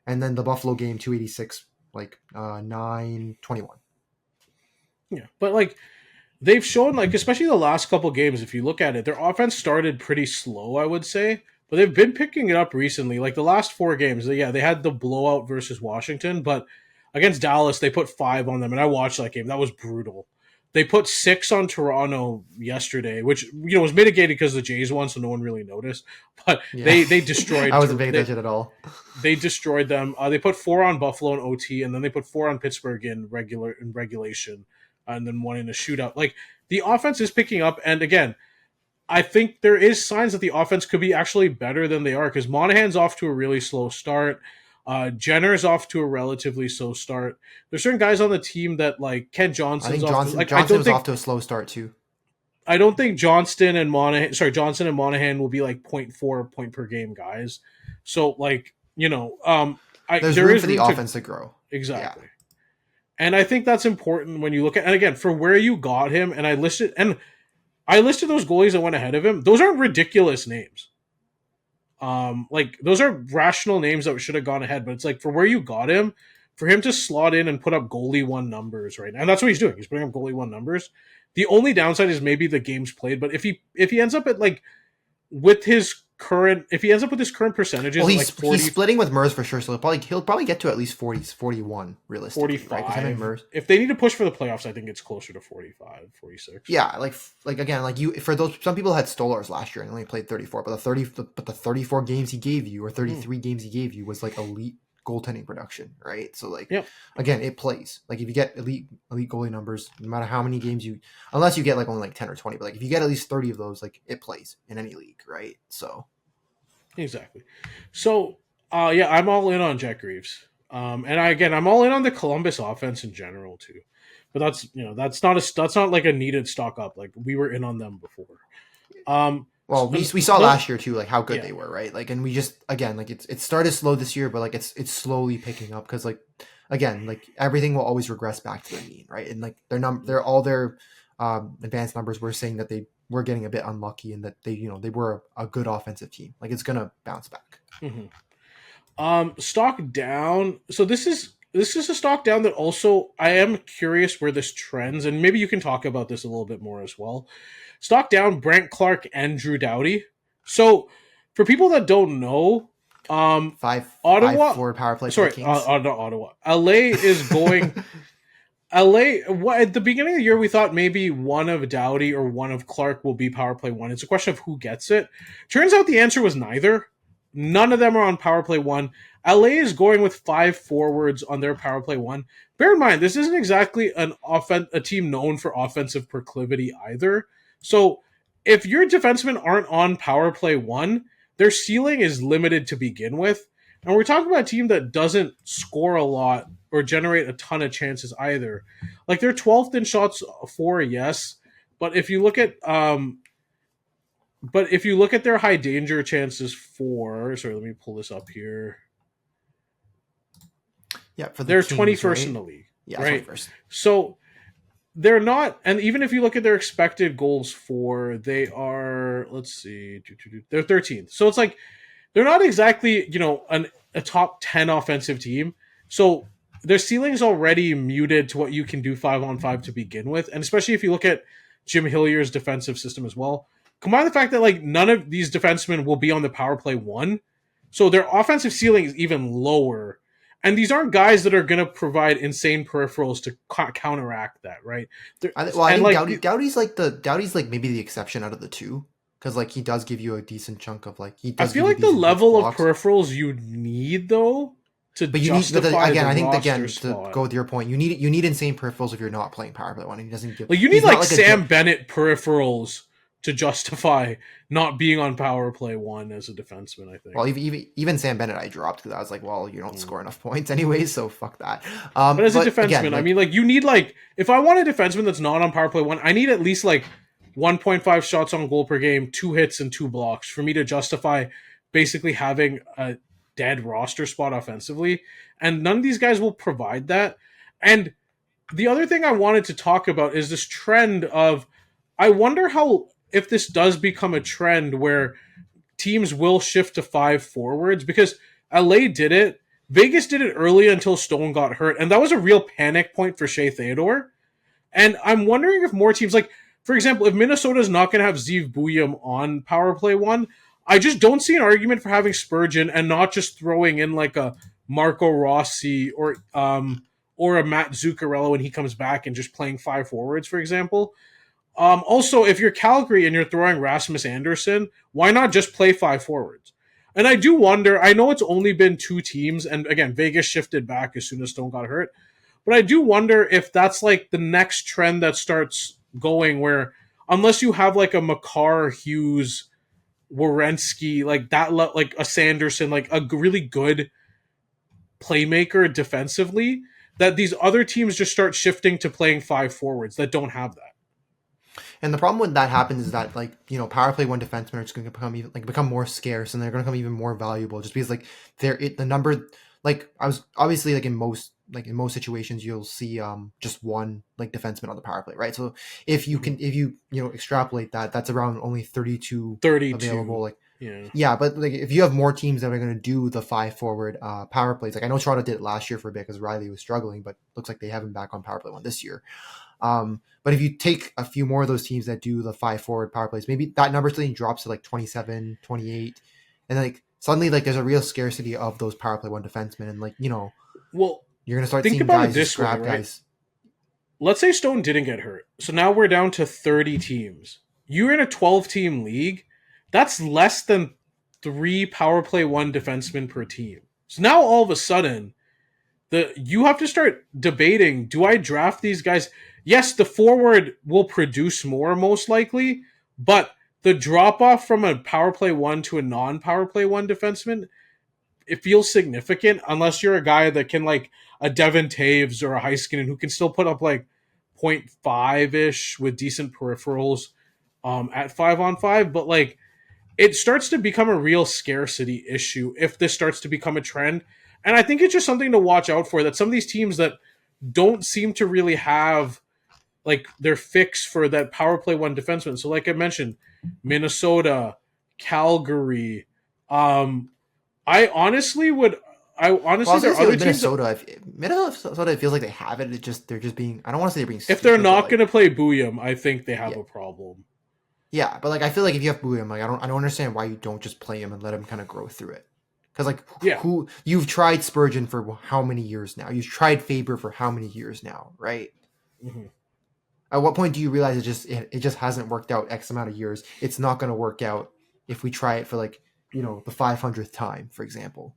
And then the Buffalo game, 286, 921. Yeah, but they've shown especially the last couple games, if you look at it, their offense started pretty slow, I would say. But they've been picking it up recently. The last 4 games, they had the blowout versus Washington, but against Dallas, they put 5 on them, and I watched that game. That was brutal. They put 6 on Toronto yesterday, which was mitigated because the Jays won, so no one really noticed. But they destroyed. I wasn't paying attention at all. They destroyed them. They put 4 on Buffalo in OT, and then they put 4 on Pittsburgh in regulation, and then 1 in a shootout. The offense is picking up, and again, I think there is signs that the offense could be actually better than they are because Monahan's off to a really slow start. Jenner's off to a relatively slow start. There's certain guys on the team that Ken Johnson's Johnson was off to a slow start too. I don't think Johnson and Monahan will be 0.4 point per game guys. So there's room for the offense to grow. Exactly. Yeah. And I think that's important when you look at, and again, for where you got him, and I listed those goalies that went ahead of him. Those aren't ridiculous names. Those are rational names that should have gone ahead, but it's for where you got him, for him to slot in and put up goalie 1 numbers right now, and that's what he's doing. He's putting up goalie 1 numbers. The only downside is maybe the games played, but if he ends up at with his current percentages, well, he's splitting with Mers for sure, so he'll probably get to at least 41 realistically. 45. Right? If they need to push for the playoffs, I think it's closer to 45, 46. Yeah, again, for those, some people had Stolars last year and only played 34, but the 34 games he gave you or 33 games he gave you was elite goaltending production, right? So again, it plays. If you get elite goalie numbers, no matter how many games unless you get only 10 or 20, but if you get at least 30 of those, it plays in any league, right? So exactly. So I'm all in on Jack Greaves. And I'm all in on the Columbus offense in general too. But that's not a needed stock up. We were in on them before. Well, we saw last year too, how good they were, right? And we just again, it started slow this year, but it's slowly picking up because again, everything will always regress back to the mean, right? And they're all their advanced numbers were saying that they were getting a bit unlucky and that they were a good offensive team. It's gonna bounce back. Mm-hmm. Stock down. So this is a stock down that also I am curious where this trends, and maybe you can talk about this a little bit more as well. Stock down, Brent Clark and Drew Doughty. So, for people that don't know, Ottawa forward power play. Sorry, not Ottawa. LA is going. At the beginning of the year, we thought maybe one of Doughty or one of Clark will be power play 1. It's a question of who gets it. Turns out the answer was neither. None of them are on power play 1. LA is going with 5 forwards on their power play 1. Bear in mind, this isn't exactly a team known for offensive proclivity either. So if your defensemen aren't on power play 1, their ceiling is limited to begin with. And we're talking about a team that doesn't score a lot or generate a ton of chances either. They're 12th in shots for, yes, But if you look at their high danger chances for, sorry, let me pull this up here. Yeah, for they're Kings, 21st right? in the league. Yeah, right? 21st. So they're not, and even if you look at their expected goals for, they are, let's see, they're 13th. So it's like they're not exactly, a top 10 offensive team. So their ceiling's already muted to what you can do 5-on-5 to begin with, and especially if you look at Jim Hillier's defensive system as well. Combine the fact that like none of these defensemen will be on the power play 1, so their offensive ceiling is even lower. And these aren't guys that are going to provide insane peripherals to counteract that, right? I think Doughty's like maybe the exception out of the two, because like he does give you a decent chunk of like he does. I feel like the level of peripherals you need though to justify again. I think spot. To go with your point, you need insane peripherals if you're not playing power play 1. And he doesn't give like you need like Sam Bennett peripherals to justify not being on power play 1 as a defenseman, I think. Well, even Sam Bennett I dropped because I was like, well, you don't score enough points anyway, so fuck that. But as a defenseman, again, I mean, like you need like if I want a defenseman that's not on power play 1, I need at least like 1.5 shots on goal per game, 2 hits and 2 blocks for me to justify basically having a dead roster spot offensively. And none of these guys will provide that. And the other thing I wanted to talk about is this trend of, I wonder if this does become a trend where teams will shift to 5 forwards, because LA did it. Vegas did it early until Stone got hurt, and that was a real panic point for Shea Theodore. And I'm wondering if more teams, like, for example, if Minnesota's not going to have Zeev Bouillon on power play 1, I just don't see an argument for having Spurgeon and not just throwing in like a Marco Rossi or a Matt Zuccarello when he comes back and just playing 5 forwards, for example. Also, if you're Calgary and you're throwing Rasmus Anderson, why not just play 5 forwards? And I do wonder, I know it's only been 2 teams, and again, Vegas shifted back as soon as Stone got hurt, but I do wonder if that's like the next trend that starts going, where unless you have like a Makar, Hughes, Werenski, like that, like a Sanderson, like a really good playmaker defensively, that these other teams just start shifting to playing 5 forwards that don't have that. And the problem when that happens is that, like, power play 1 defensemen are just going to become more scarce, and they're going to become even more valuable, just because like the number, like I was obviously like in most situations you'll see just 1 like defenseman on the power play, right? So if you extrapolate that, that's around only 32 available. Like yeah, but like if you have more teams that are going to do the 5 forward power plays, like I know Toronto did it last year for a bit because Riley was struggling, but looks like they have him back on power play 1 this year. But if you take a few more of those teams that do the 5 forward power plays, maybe that number suddenly drops to like 27, 28, and like suddenly like there's a real scarcity of those power play 1 defensemen, and like well, you're gonna start seeing guys just grab way, right? guys. Let's say Stone didn't get hurt, so now we're down to 30 teams. You're in a 12-team league. That's less than 3 power play 1 defensemen per team. So now all of a sudden, you have to start debating, do I draft these guys? Yes, the forward will produce more most likely, but the drop-off from a power play 1 to a non-power play 1 defenseman, it feels significant unless you're a guy that can, like a Devin Taves or a Heiskanen, who can still put up like 0.5-ish with decent peripherals at 5-on-5. But like it starts to become a real scarcity issue if this starts to become a trend. And I think it's just something to watch out for, that some of these teams that don't seem to really have like their fix for that power play 1 defenseman. So like I mentioned, Minnesota, Calgary, I honestly, there are other Minnesota. Minnesota feels like they have it. They're just being. I don't want to say they're being. If they're not going to play Bouillon, I think they have a problem. Yeah, but like I feel like if you have Bouillon, like I don't understand why you don't just play him and let him kind of grow through it. Because like who you've tried Spurgeon for how many years now? You've tried Faber for how many years now, right? Mm-hmm. At what point do you realize it just hasn't worked out X amount of years? It's not going to work out if we try it for like the 500th time, for example.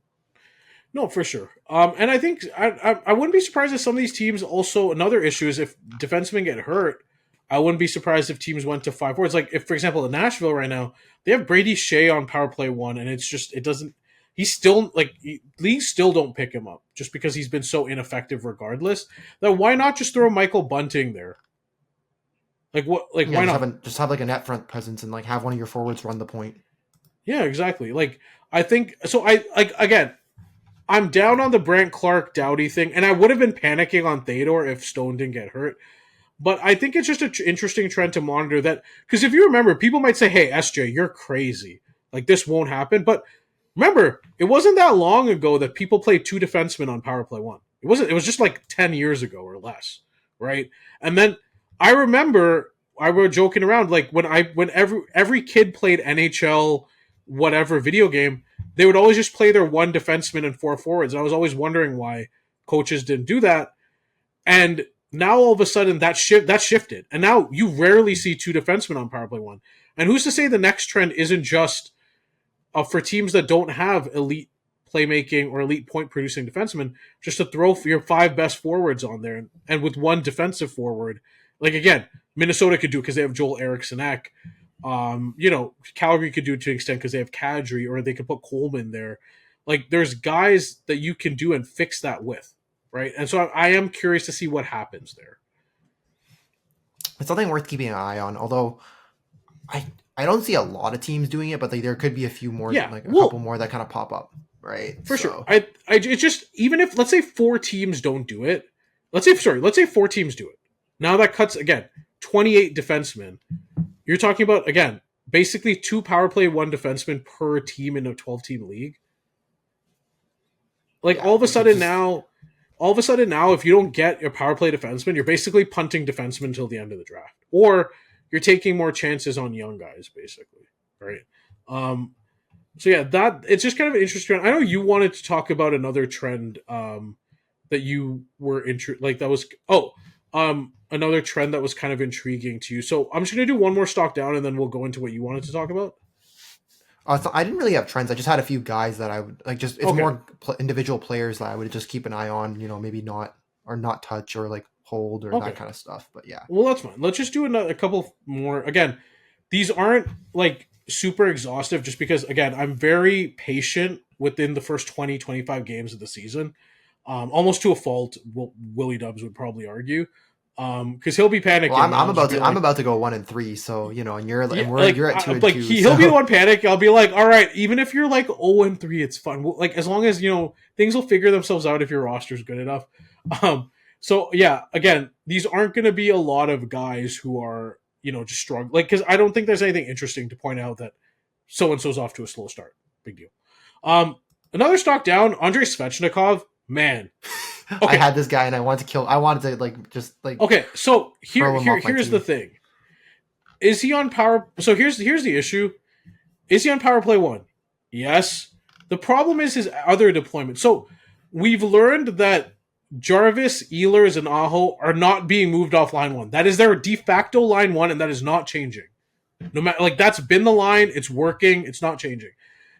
No, for sure. And I think I wouldn't be surprised if some of these teams also, another issue is if defensemen get hurt, I wouldn't be surprised if teams went to 5 forwards. Like if, for example, in Nashville right now, they have Brady Shea on power play 1, and it's just, it doesn't, he's still leagues still don't pick him up just because he's been so ineffective regardless. Then why not just throw Michael Bunting there? Like what? Like why not? Just have like a net front presence and like have one of your forwards run the point. Yeah, exactly. Like I think so. I like again. I'm down on the Brandt Clark Doughty thing, and I would have been panicking on Theodore if Stone didn't get hurt. But I think it's just an interesting trend to monitor that, because if you remember, people might say, hey, SJ, you're crazy. Like, this won't happen. But remember, it wasn't that long ago that people played 2 defensemen on power play 1. It was just like 10 years ago or less, right? And then I remember I were joking around, like when every kid played NHL whatever video game, they would always just play their 1 defenseman and 4 forwards. And I was always wondering why coaches didn't do that. And now all of a sudden that shifted, and now you rarely see 2 defensemen on power play 1. And who's to say the next trend isn't just for teams that don't have elite playmaking or elite point producing defensemen, just to throw your 5 best forwards on there, and with 1 defensive forward. Like again, Minnesota could do it because they have Joel Eriksson-Ek. Calgary could do it to an extent because they have Kadri, or they could put Coleman there. Like there's guys that you can do and fix that with. Right, and so I am curious to see what happens there. It's something worth keeping an eye on. Although I don't see a lot of teams doing it, but there could be a few more, couple more that kind of pop up, right? For sure. It's just, even if let's say 4 teams don't do it. Let's say 4 teams do it. Now that cuts again 28 defensemen. You're talking about again basically 2 power play 1 defenseman per team in a 12-team league. Like all of a sudden now, if you don't get your power play defenseman, you're basically punting defenseman until the end of the draft. Or you're taking more chances on young guys, basically. Right? So yeah, it's just kind of an interesting trend. I know you wanted to talk about another trend that you were another trend that was kind of intriguing to you. So I'm just going to do one more stock down, and then we'll go into what you wanted to talk about. I didn't really have trends. I just had a few guys that I would like. Just it's more individual players that I would just keep an eye on. Maybe not touch or like hold or that kind of stuff. But yeah. Well, that's fine. Let's just do a couple more. Again, these aren't like super exhaustive, just because again I'm very patient within the first 20-25 games of the season, almost to a fault. WillyDubz would probably argue. Because he'll be panicking. Well, I'm about to go 1-3, so and you're at 2-2. Like he'll be the one panic. I'll be like, all right, even if you're like 0-3, it's fun. Like as long as things will figure themselves out if your roster's good enough. So yeah, again, these aren't going to be a lot of guys who are just struggling. Like because I don't think there's anything interesting to point out that so and so's off to a slow start. Big deal. Another stock down, Andrei Svechnikov. Man. Okay. I had this guy and I wanted to Okay, so here's the thing. Is he on power? So here's the issue. Is he on power play 1? Yes. The problem is his other deployment. So we've learned that Jarvis, Ehlers, and Aho are not being moved off line 1. That is their de facto line 1, and that is not changing. No matter that's been the line. It's working. It's not changing.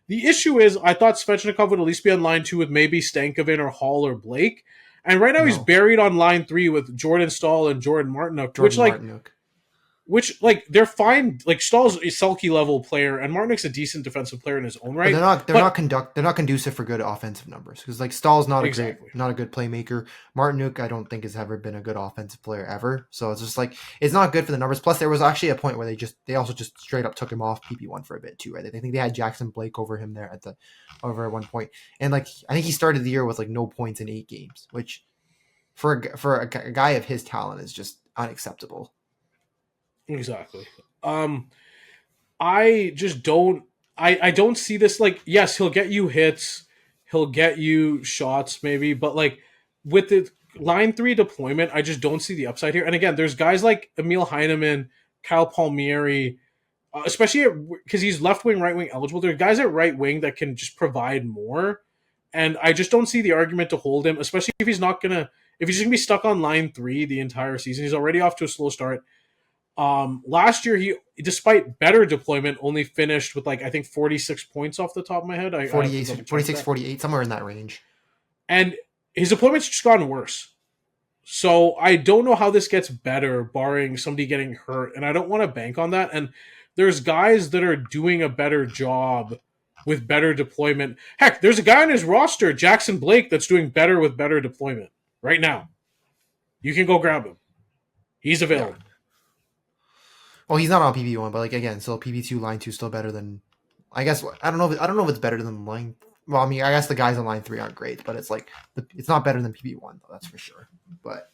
The issue is, I thought Svechnikov would at least be on line 2 with maybe Stankoven or Hall or Blake. And right now he's buried on line 3 with Jordan Staal and Jordan Martinook, which they're fine. Like Stahl's a sulky level player, and Martinook's a decent defensive player in his own right. But they're not conducive for good offensive numbers, because Stahl's not a good playmaker. Martinook, I don't think has ever been a good offensive player ever. So it's just it's not good for the numbers. Plus, there was actually a point where they also just straight up took him off PP1 for a bit too, right? I think they had Jackson Blake over him there at one point, and I think he started the year with no points in 8 games, which for a guy of his talent is just unacceptable. Exactly. I just don't. I don't see this. Yes, he'll get you hits, he'll get you shots, maybe, but with the line 3 deployment, I just don't see the upside here. And again, there's guys like Emil Heineman, Kyle Palmieri, especially because he's left wing, right wing eligible. There are guys at right wing that can just provide more, and I just don't see the argument to hold him, especially if he's just gonna be stuck on line 3 the entire season. He's already off to a slow start. Last year, he, despite better deployment, only finished with I think 46 points off the top of my head. 46, 48, somewhere in that range. And his deployment's just gotten worse. So I don't know how this gets better, barring somebody getting hurt. And I don't want to bank on that. And there's guys that are doing a better job with better deployment. Heck, there's a guy on his roster, Jackson Blake, that's doing better with better deployment right now. You can go grab him. He's available. Well, he's not on PP1, but like again, still PP2 line 2 still better than. I guess I don't know. I don't know if it's better than line. Well, I mean, I guess the guys on line 3 aren't great, but it's like it's not better than PP1 though. That's for sure. But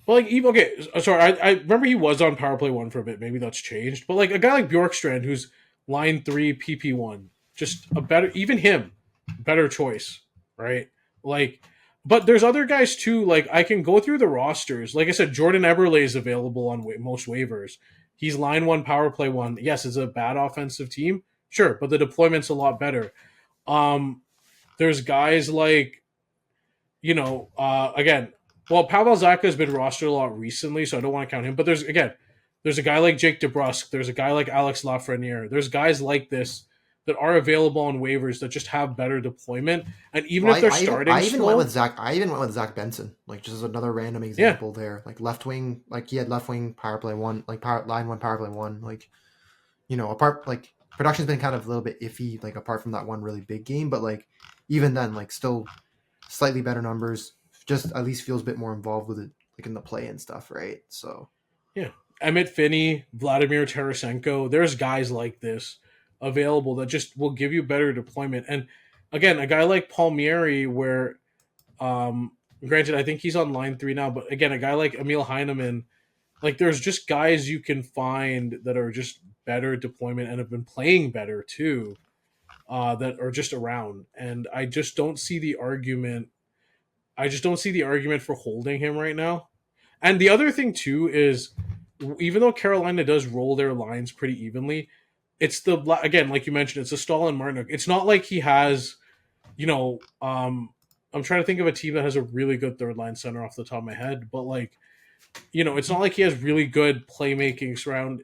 well, like even okay, sorry, I remember he was on power play 1 for a bit. Maybe that's changed. But like a guy like Bjorkstrand, who's line 3 PP1, just a better, even him, better choice, right? Like, but there's other guys too. Like I can go through the rosters. Like I said, Jordan Eberle is available on most waivers. He's line 1, power play 1. Yes, it's a bad offensive team, sure, but the deployment's a lot better. There's guys like, again, well, Pavel Zacha has been rostered a lot recently, so I don't want to count him. But there's a guy like Jake DeBrusk. There's a guy like Alex Lafreniere. There's guys like this that are available on waivers that just have better deployment. And even if they're starting, I even went with Zach Benson, like just another random example there. Like left wing, like he had left wing power play 1, like line 1 power play 1. Like apart like production's been kind of a little bit iffy, like apart from that one really big game, but like even then, like still slightly better numbers. Just at least feels a bit more involved with it, like in the play and stuff, right? So yeah, Emmett Finney, Vladimir Tarasenko. There's guys like this available that just will give you better deployment. And again, a guy like Palmieri, where granted I think he's on line 3 now, but again, a guy like Emil Heineman, like there's just guys you can find that are just better deployment and have been playing better too, that are just around. And I just don't see the argument for holding him right now. And the other thing too is, even though Carolina does roll their lines pretty evenly, it's again, like you mentioned, it's a Stahl and Martinook. It's not like he has, I'm trying to think of a team that has a really good third line center off the top of my head, but like, it's not like he has really good playmaking surrounding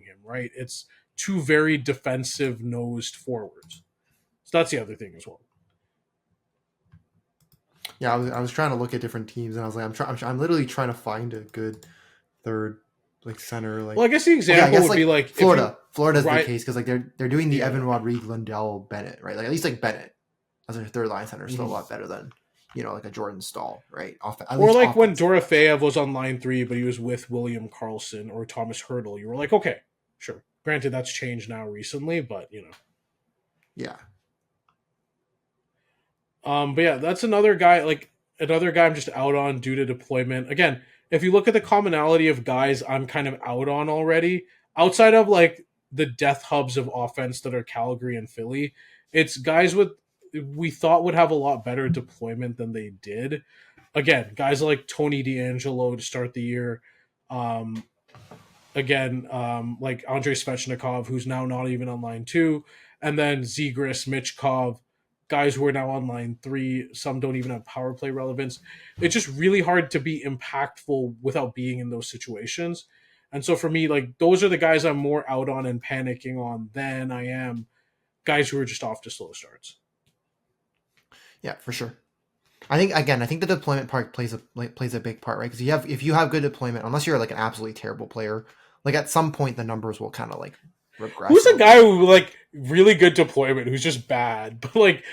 him, right? It's two very defensive nosed forwards. So that's the other thing as well. Yeah, I was trying to look at different teams, and I was like, I'm literally trying to find a good third like center. Like, well, I guess the example would be like Florida. Florida's the case because like they're doing the Evan Rodriguez, Lindell, Bennett, right? Like at least like Bennett as a third line center is still a lot better than like a Jordan Stahl, right? Or like when Dorofeyev was on line 3, but he was with William Karlsson or Thomas Hertl, you were like, okay, sure. Granted, that's changed now recently, but yeah. But yeah, that's another guy I'm just out on due to deployment. Again, if you look at the commonality of guys I'm kind of out on already, outside of like the death hubs of offense that are Calgary and Philly, it's guys we thought would have a lot better deployment than they did. Again, guys like Tony DeAngelo to start the year. Like Andrei Svechnikov, who's now not even on line 2, and then Zegras, Michkov, guys who are now on line 3. Some don't even have power play relevance. It's just really hard to be impactful without being in those situations. And so for me, like those are the guys I'm more out on and panicking on than I am guys who are just off to slow starts. Yeah, for sure. I think the deployment part plays a big part, right? Because if you have good deployment, unless you're like an absolutely terrible player, like at some point the numbers will kind of like regress. Who's a guy who like really good deployment who's just bad? But like,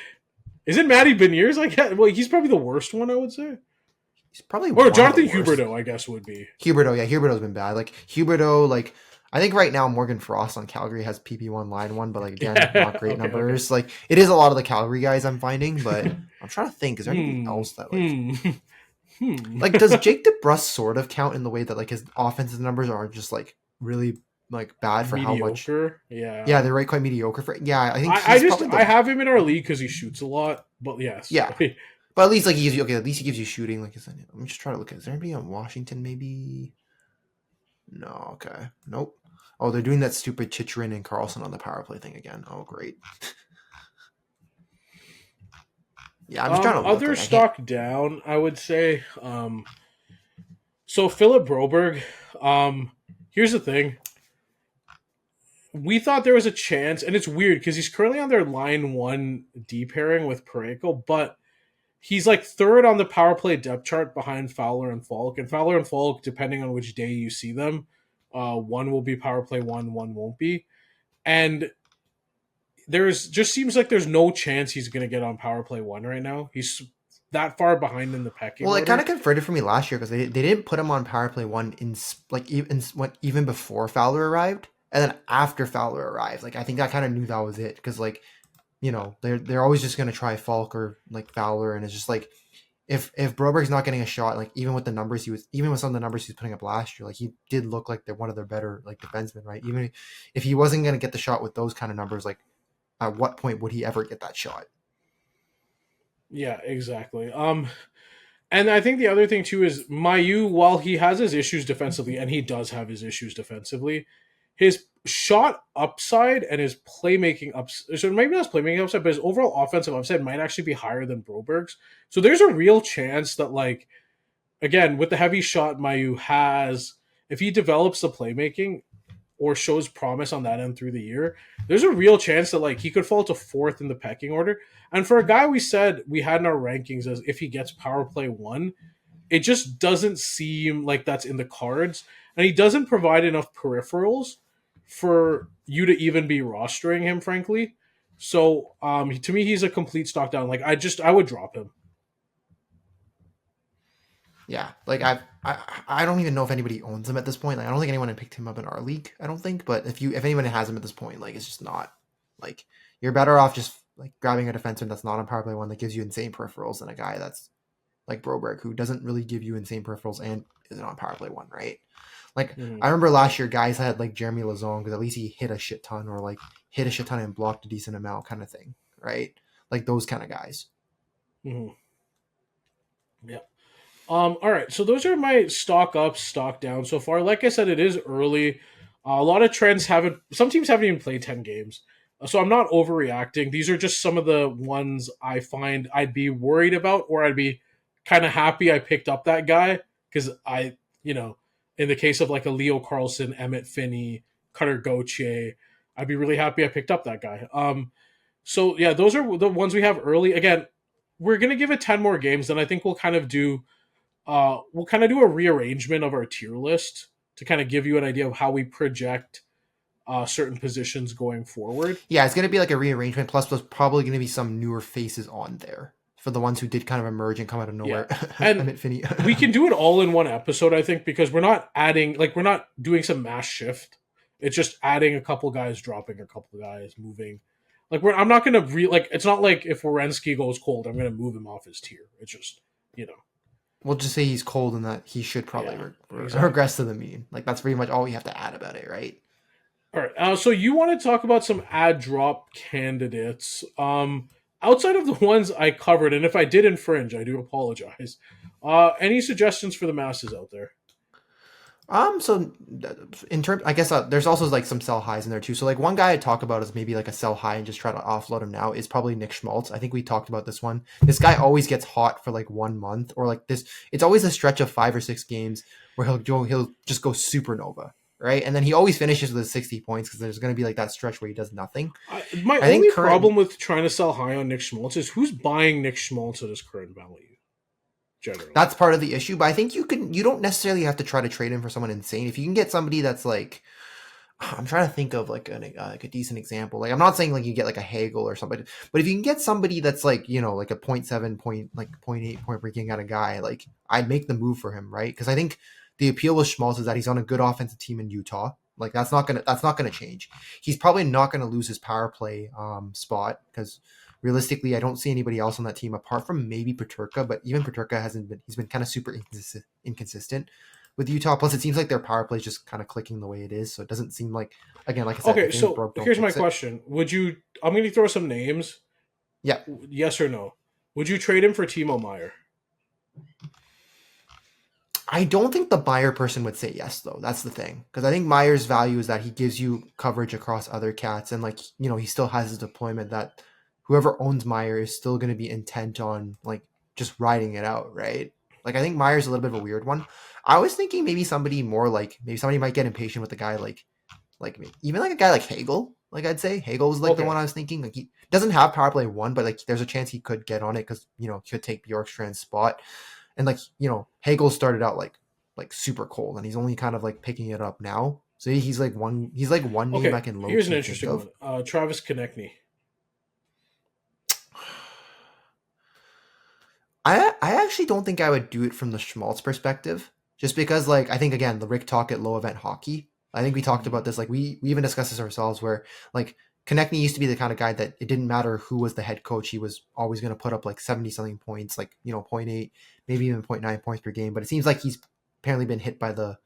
is it Matty Beniers? Like, well, he's probably the worst one, I would say. He's probably or Jonathan Huberdeau, I guess would be. Huberdeau's been bad. Like Huberdeau, like I think right now Morgan Frost on Calgary has PP1 line 1, but like again, not great numbers. Okay. Like it is a lot of the Calgary guys I'm finding, but I'm trying to think, is there anything else that like like does Jake DeBrusk sort of count in the way that like his offensive numbers are just like really like bad for mediocre? How much? Yeah, they're quite mediocre for. Yeah, I think I have him in our league because he shoots a lot. But yes, yeah. But at least like he gives you shooting. Like I'm just trying to look at. Is there anybody on Washington? Maybe. No. Okay. Nope. Oh, they're doing that stupid Chychrun and Karlsson on the power play thing again. Oh, great. Yeah, I'm just trying to look. Other stock down, I would say. So Philip Broberg. Here's the thing. We thought there was a chance, and it's weird because he's currently on their line 1 D pairing with Parayko, but he's like 3rd on the power play depth chart behind Fowler and Falk. And Fowler and Falk, depending on which day you see them, one will be power play 1, one won't be. And there's just seems like there's no chance he's going to get on power play 1 right now. He's that far behind in the pecking Well, order. it kind of converted for me last year because they didn't put him on power play 1 even before Fowler arrived, and then after Fowler arrived, like I think I kind of knew that was it because like they're always just gonna try Falk or like Fowler, and it's just like if Broberg's not getting a shot, like even with some of the numbers he was putting up last year, like he did look like they're one of their better like defensemen, right? Even if he wasn't gonna get the shot with those kind of numbers, like at what point would he ever get that shot? Yeah, exactly. And I think the other thing too is Mayu, while he has his issues defensively, and he does have his issues defensively, his shot upside and his playmaking upside, so maybe not his playmaking upside, but his overall offensive upside might actually be higher than Broberg's. So there's a real chance that, like, again, with the heavy shot Mayu has, if he develops the playmaking or shows promise on that end through the year, there's a real chance that like he could fall to 4th in the pecking order. And for a guy we said we had in our rankings as if he gets power play 1, it just doesn't seem like that's in the cards. And he doesn't provide enough peripherals for you to even be rostering him, frankly. So to me, he's a complete stock down. Like I would drop him. Yeah, like I don't even know if anybody owns him at this point. Like I don't think anyone had picked him up in our league. I don't think, but if anyone has him at this point, like it's just not like you're better off just like grabbing a defenseman that's not on power play 1 that gives you insane peripherals than a guy that's like Broberg who doesn't really give you insane peripherals and isn't on power play 1, right? Like I remember last year guys had like Jeremy Lazon because at least he hit a shit ton or like hit a shit ton and blocked a decent amount kind of thing, right? Like those kind of guys. Mm-hmm. Yeah. All right, so those are my stock up, stock down so far. Like I said, it is early. A lot of trends some teams haven't even played 10 games. So I'm not overreacting. These are just some of the ones I find I'd be worried about, or I'd be kind of happy I picked up that guy because in the case of like a Leo Carlson, Emmett Finney, Cutter Gauthier, I'd be really happy I picked up that guy. So yeah, those are the ones we have early. Again, we're gonna give it 10 more games, and I think we'll kind of do a rearrangement of our tier list to kind of give you an idea of how we project certain positions going forward. Yeah, it's going to be like a rearrangement. Plus, there's probably going to be some newer faces on there for the ones who did kind of emerge and come out of nowhere. Yeah. And we can do it all in one episode, I think, because we're not doing some mass shift. It's just adding a couple guys, dropping a couple guys, moving. Like I'm not going to it's not like if Werenski goes cold, I'm going to move him off his tier. It's just, We'll just say he's cold and that he should probably regress to the mean. Like that's pretty much all we have to add about it, right? All right. So you want to talk about some ad drop candidates outside of the ones I covered, and if I did infringe, I do apologize. Any suggestions for the masses out there? So in terms, I guess there's also like some sell highs in there too. So like one guy I talk about is maybe like a sell high and just try to offload him now is probably Nick Schmaltz. I think we talked about this one. This guy always gets hot for like 1 month or like this. It's always a stretch of 5 or 6 games where he'll just go supernova, right? And then he always finishes with 60 points because there's going to be like that stretch where he does nothing. My only problem with trying to sell high on Nick Schmaltz is who's buying Nick Schmaltz at his current value. Generally. That's part of the issue, but I think you don't necessarily have to try to trade him for someone insane. If you can get somebody that's like, I'm trying to think of like a decent example. Like I'm not saying like you get like a Hagel or somebody, but if you can get somebody that's like, like a 0.7 point, like 0.8 point per game kind of guy, like I'd make the move for him, right? Because I think the appeal with Schmaltz is that he's on a good offensive team in Utah. Like that's not gonna change. He's probably not gonna lose his power play spot because realistically, I don't see anybody else on that team apart from maybe Peterka, but even Peterka he's been kind of super inconsistent with Utah. Plus, it seems like their power play is just kind of clicking the way it is. So it doesn't seem like, again, like I said, okay, so here's my question. I'm going to throw some names. Yeah. Yes or no? Would you trade him for Timo Meier? I don't think the Meier person would say yes, though. That's the thing. Because I think Meier's value is that he gives you coverage across other cats. And like, he still has his deployment that whoever owns Meier is still going to be intent on like just riding it out, right? Like I think Meier's a little bit of a weird one. I was thinking maybe somebody might get impatient with the guy like even like a guy like Hagel. Like I'd say Hagel was like the one I was thinking. Like he doesn't have power play 1, but like there's a chance he could get on it because he could take Bjorkstrand's spot. And like Hagel started out like super cold, and he's only kind of like picking it up now. So he's like one name I can low. Here's an interesting one. Travis Konechny. I actually don't think I would do it from the Schmaltz perspective, just because like I think again the Rick talk at low event hockey. I think we talked about this, like we even discussed this ourselves, where like Konechny used to be the kind of guy that it didn't matter who was the head coach, he was always going to put up like 70 something points, like 0.8, maybe even 0.9 points per game. But it seems like he's apparently been hit by the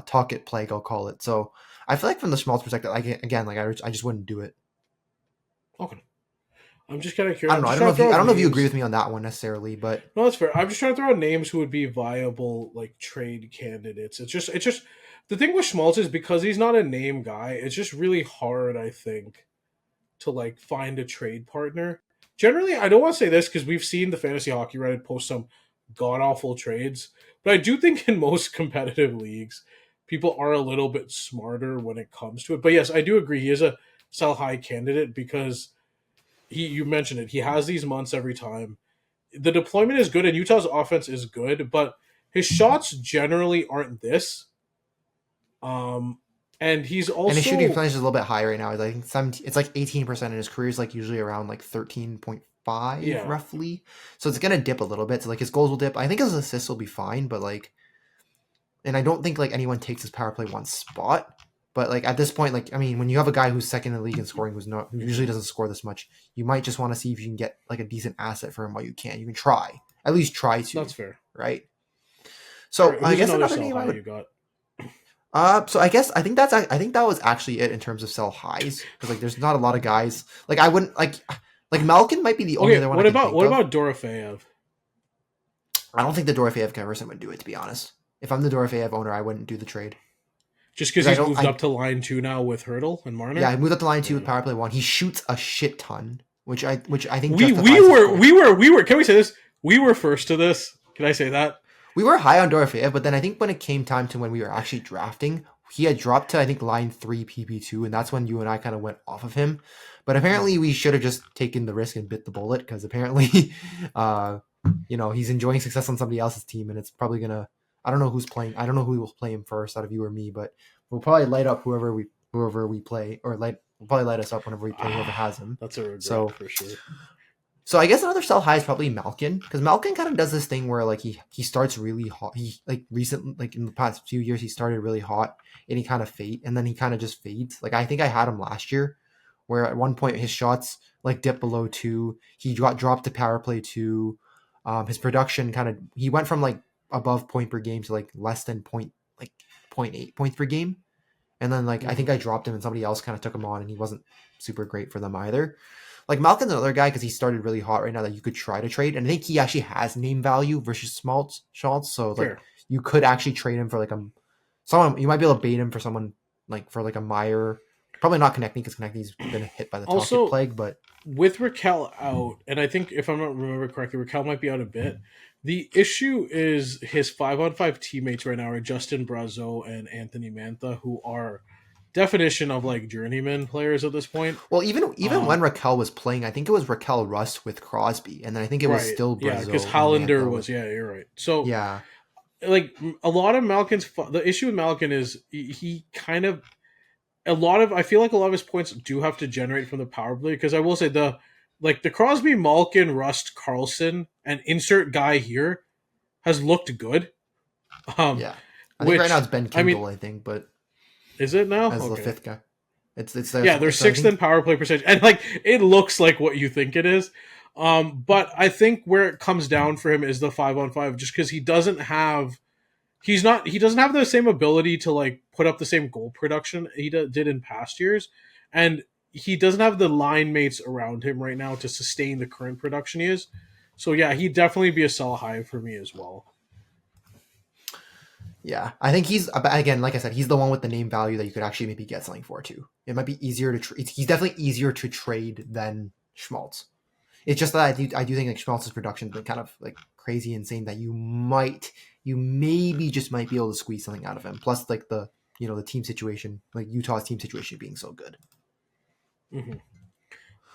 talk it plague, I'll call it. So I feel like from the Schmaltz perspective, I just wouldn't do it. Okay. I'm just kind of curious. I don't know if you agree with me on that one necessarily, but no, that's fair. I'm just trying to throw out names who would be viable like trade candidates. It's just the thing with Schmaltz is because he's not a name guy. It's just really hard, I think, to like find a trade partner. Generally, I don't want to say this because we've seen the Fantasy Hockey Reddit post some god awful trades, but I do think in most competitive leagues, people are a little bit smarter when it comes to it. But yes, I do agree. He is a sell high candidate because you mentioned it. He has these months every time. The deployment is good, and Utah's offense is good, but his shots generally aren't this. And he's also and his shooting percentage is a little bit higher right now. I think it's like 18%, and his career is like usually around like 13.5 roughly. So it's gonna dip a little bit. So like his goals will dip. I think his assists will be fine, but like, and I don't think like anyone takes his power play one spot. But like at this point, like I mean, when you have a guy who's second in the league in scoring, who usually doesn't score this much, you might just want to see if you can get like a decent asset for him while you can. You can try, at least try to. That's fair, right? So right, I guess another name you got. So I think that was actually it in terms of sell highs, because like there's not a lot of guys like I wouldn't like Malkin might be the only other one. What about Dorofeyev? I don't think the Dorofeyev person would do it, to be honest. If I'm the Dorofeyev owner, I wouldn't do the trade. Just because he's moved up to line 2 now with Hurdle and Marner. Yeah, he moved up to line 2 with power play 1. He shoots a shit ton, which I think we were. Can we say this? We were first to this. Can I say that? We were high on Dorofeyev, but then I think when it came time to when we were actually drafting, he had dropped to I think line 3 PP2, and that's when you and I kind of went off of him. But apparently we should have just taken the risk and bit the bullet, because apparently, he's enjoying success on somebody else's team, and it's probably gonna. I don't know who's playing. I don't know who will play him first out of you or me, but we'll probably light up whoever we play, or will probably light us up whenever we play whoever has him. That's a regret for sure. So I guess another sell high is probably Malkin, because Malkin kind of does this thing where like he starts really hot. He like recently, like in the past few years, he started really hot and he kind of fade, and then he kind of just fades. Like I think I had him last year, where at one point his shots like dipped below 2. He got dropped to power play 2. His production he went from like above point per game to like less than 0.8 points per game. And then like I think I dropped him and somebody else kind of took him on, and he wasn't super great for them either. Like Malkin's another guy because he started really hot right now that you could try to trade, and I think he actually has name value versus Schmaltz. So like you could actually trade him for like someone. You might be able to bait him for someone like for like a Meyer. Probably not Konechny, because Konechny's been hit by the Talkit plague. But with Raquel out, and I think if I'm not remembering correctly, Raquel might be out a bit. The issue is his 5-on-5 teammates right now are Justin Brazeau and Anthony Mantha, who are definition of like journeyman players at this point. Well, even when Raquel was playing, I think it was Raquel Rust with Crosby, and then I think it was still Brazeau. Yeah, because Hollander was. Yeah, you're right. So yeah, like a lot of Malkin's the issue with Malkin is he kind of I feel like a lot of his points do have to generate from the power play, because I will say the Crosby, Malkin, Rust, Carlson, and insert guy here has looked good. Yeah, I think right now it's Ben Kindle. I think, but is it now as the fifth guy? It's they're sixth in power play percentage, and like it looks like what you think it is. But I think where it comes down for him is the 5-on-5, just because he doesn't have the same ability to like put up the same goal production he did in past years, and he doesn't have the line mates around him right now to sustain the current production he is. So yeah, he'd definitely be a sell high for me as well. Yeah, I think he's, again, like I said, he's the one with the name value that you could actually maybe get something for too. It might be easier to trade. He's definitely easier to trade than Schmaltz. It's just that I do think like Schmaltz's production's been kind of like crazy insane, that you maybe just might be able to squeeze something out of him. Plus like the team situation, like Utah's team situation being so good. Mm-hmm.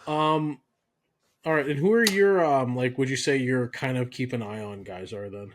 All right, and who are your would you say you're kind of keep an eye on guys are then?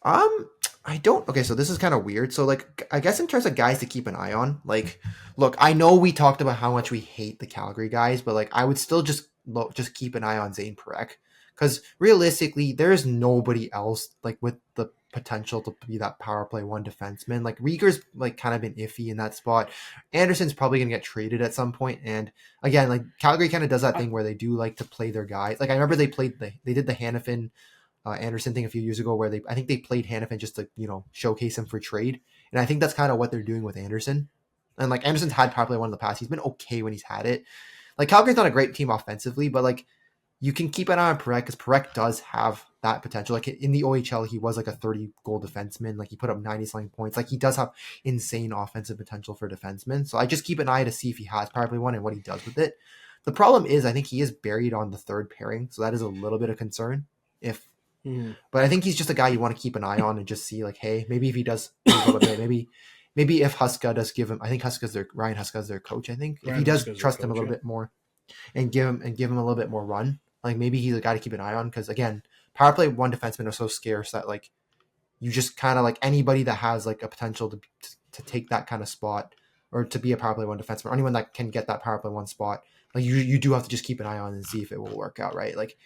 I don't. Okay, so this is kind of weird. So like, I guess in terms of guys to keep an eye on, like, look, I know we talked about how much we hate the Calgary guys, but like, I would still just just keep an eye on Zane Perek, because realistically, there's nobody else like with the potential to be that power play one defenseman. Like Rieger's like kind of been iffy in that spot. Anderson's probably gonna get traded at some point, and again, like Calgary kind of does that thing where they do like to play their guys. Like I remember they did the Hanifin Anderson thing a few years ago where I think they played Hanifin just to showcase him for trade, and I think that's kind of what they're doing with Anderson. And like Anderson's had power play one in the past. He's been okay when he's had it. Like Calgary's not a great team offensively, but like you can keep an eye on Perek because Perek does have that potential. Like in the OHL, he was like a 30-goal defenseman. Like he put up 90-something points. Like he does have insane offensive potential for a defenseman. So I just keep an eye to see if he has power play one and what he does with it. The problem is I think he is buried on the third pairing, so that is a little bit of concern. But I think he's just a guy you want to keep an eye on and just see like, hey, maybe if he does a little bit, maybe if Huska does give him, I think Ryan Huska's their coach. I think if he does trust him a little bit more and give him a little bit more run, like maybe he's a guy to keep an eye on. Because again, power play one defensemen are so scarce that like you just kind of like anybody that has like a potential to take that kind of spot or to be a power play one defenseman, or anyone that can get that power play one spot, like you do have to just keep an eye on and see if it will work out, right? Like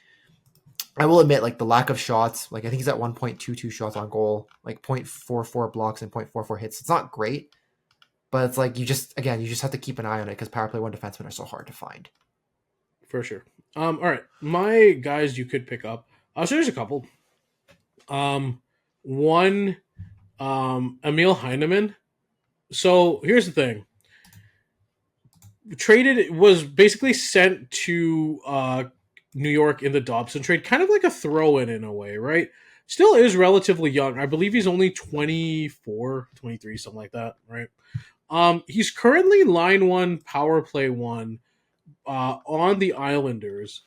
I will admit, like the lack of shots, like I think he's at 1.22 shots on goal, like 0.44 blocks and 0.44 hits. It's not great, but it's like you just have to keep an eye on it because power play one defensemen are so hard to find. For sure. All right, my guys you could pick up. So there's a couple. One, Emil Heineman. So here's the thing. Was basically sent to New York in the Dobson trade, kind of like a throw-in a way, right? Still is relatively young. I believe he's only 24, 23, something like that, right? He's currently line one, power play one on the Islanders.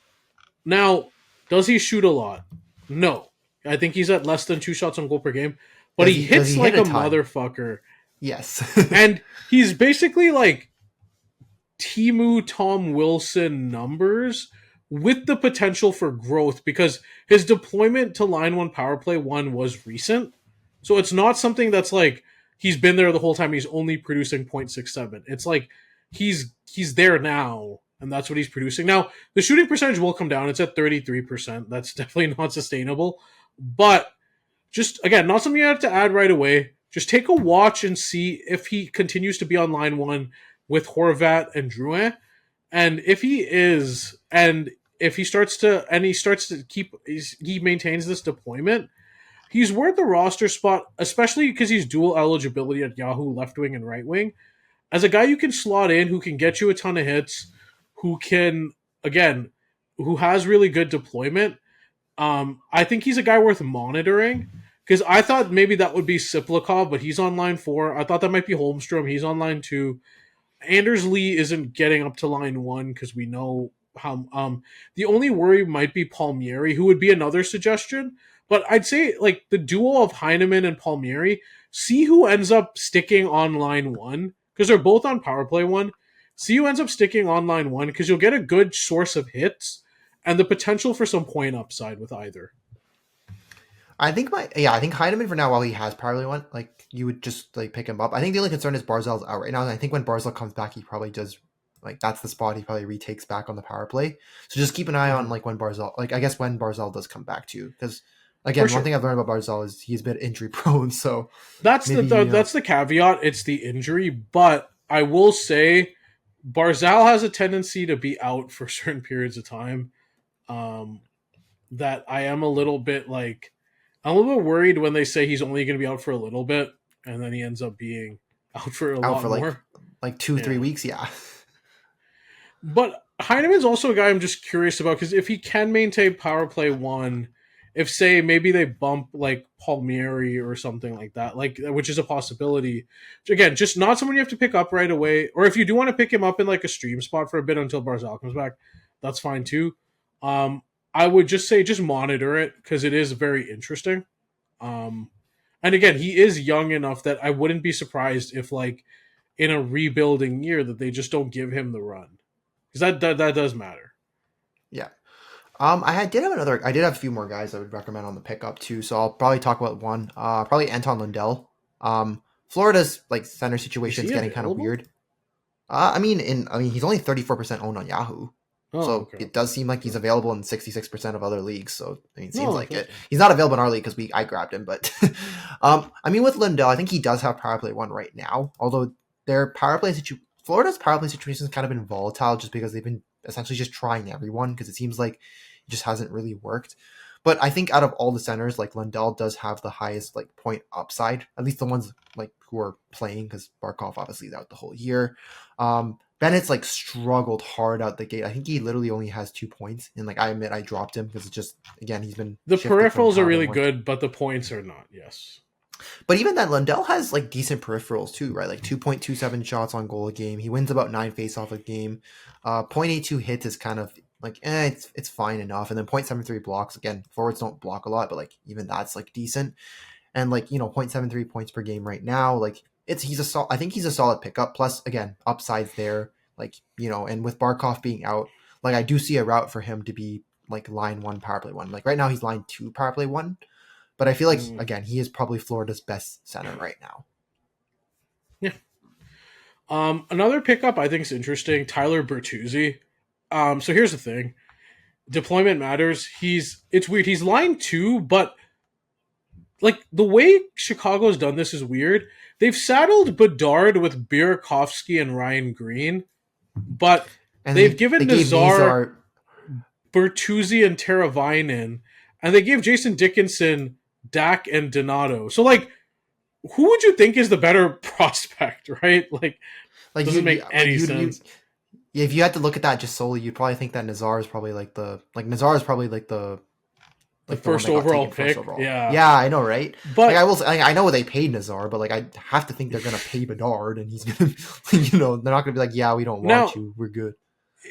Now, does he shoot a lot? No. I think he's at less than 2 shots on goal per game, but he hits like a motherfucker. Yes. And he's basically like Timu Tom Wilson numbers with the potential for growth because his deployment to line one power play one was recent. So it's not something that's like he's been there the whole time. He's only producing 0.67. It's like he's there now, and that's what he's producing. Now, the shooting percentage will come down. It's at 33%. That's definitely not sustainable. But just, again, not something you have to add right away. Just take a watch and see if he continues to be on line one with Horvat and Drouin. And if he is, and if he starts to he maintains this deployment, he's worth a roster spot, especially because he's dual eligibility at Yahoo left wing and right wing. As a guy you can slot in who can get you a ton of hits, who has really good deployment. I think he's a guy worth monitoring because I thought maybe that would be Siplikov, but he's on line 4. I thought that might be Holmstrom. He's on line 2. Anders Lee isn't getting up to line 1 because we know how the only worry might be Palmieri, who would be another suggestion. But I'd say like the duo of Heineman and Palmieri, see who ends up sticking on line 1 because they're both on power play 1. See who ends up sticking on line 1 because you'll get a good source of hits and the potential for some point upside with either. I think Heineman for now, while he has power play 1, like you would just like pick him up. I think the only concern is Barzal's out right now, and I think when Barzal comes back, he probably does like that's the spot he probably retakes back on the power play. So just keep an eye on like when Barzal does come back too, because again, one thing I've learned about Barzal is he's been injury prone. So that's that's the caveat. It's the injury, but I will say Barzal has a tendency to be out for certain periods of time. That I am a little bit like. I'm a little bit worried when they say he's only going to be out for a little bit, and then he ends up being out for a lot more. Like 2-3 weeks, yeah. But Heineman's also a guy I'm just curious about, because if he can maintain power play 1, if, say, maybe they bump, like, Palmieri or something like that, like which is a possibility. Again, just not someone you have to pick up right away. Or if you do want to pick him up in, like, a stream spot for a bit until Barzal comes back, that's fine, too. I would just say just monitor it because it is very interesting. And again, he is young enough that I wouldn't be surprised if, like, in a rebuilding year that they just don't give him the run. Because that does matter. Yeah. I did have a few more guys I would recommend on the pickup too. So I'll probably talk about one. Probably Anton Lundell. Florida's like center situation is getting kind of weird. He's only 34% owned on Yahoo. So okay. it does seem like he's available in 66% of other leagues. So I mean, it seems like okay. it. He's not available in our league because I grabbed him. But I mean, with Lindell, I think he does have power play 1 right now. Although their power play Florida's power play situation has kind of been volatile just because they've been essentially just trying everyone because it seems like it just hasn't really worked. But I think out of all the centers, like Lindell does have the highest like point upside, at least the ones like who are playing because Barkov obviously is out the whole year. Bennett's like struggled hard out the gate. I think he literally only has 2 points, and like I admit I dropped him because it's just again he's been the peripherals are really good, but the points are not. Yes, but even then Lundell has like decent peripherals too, right? Like 2.27 shots on goal a game. He wins about 9 faceoff a game. 0.82 hits is kind of like it's fine enough, and then 0.73 blocks. Again, forwards don't block a lot, but like even that's like decent. And like 0.73 points per game right now. Like I think he's a solid pickup. Plus, again, upsides there. Like and with Barkov being out, like I do see a route for him to be like line 1 power play 1. Like right now he's line 2 power play 1, but I feel like again he is probably Florida's best center right now. Yeah. Another pickup I think is interesting. Tyler Bertuzzi. So here's the thing. Deployment matters. It's weird. He's line 2, but like the way Chicago's done this is weird. They've saddled Bedard with Burakovsky and Ryan Green, but they've given Nazar, Bertuzzi, and Teravainen, and they gave Jason Dickinson, Dak, and Donato. So like, who would you think is the better prospect, right? Like doesn't make any sense. If you had to look at that just solely, you'd probably think that Nazar is probably like the first overall pick. Yeah, I know, right? But like, I know what they paid Nazar, but like I have to think they're gonna pay Bedard, and he's gonna, they're not gonna be like, yeah, we don't want you, we're good.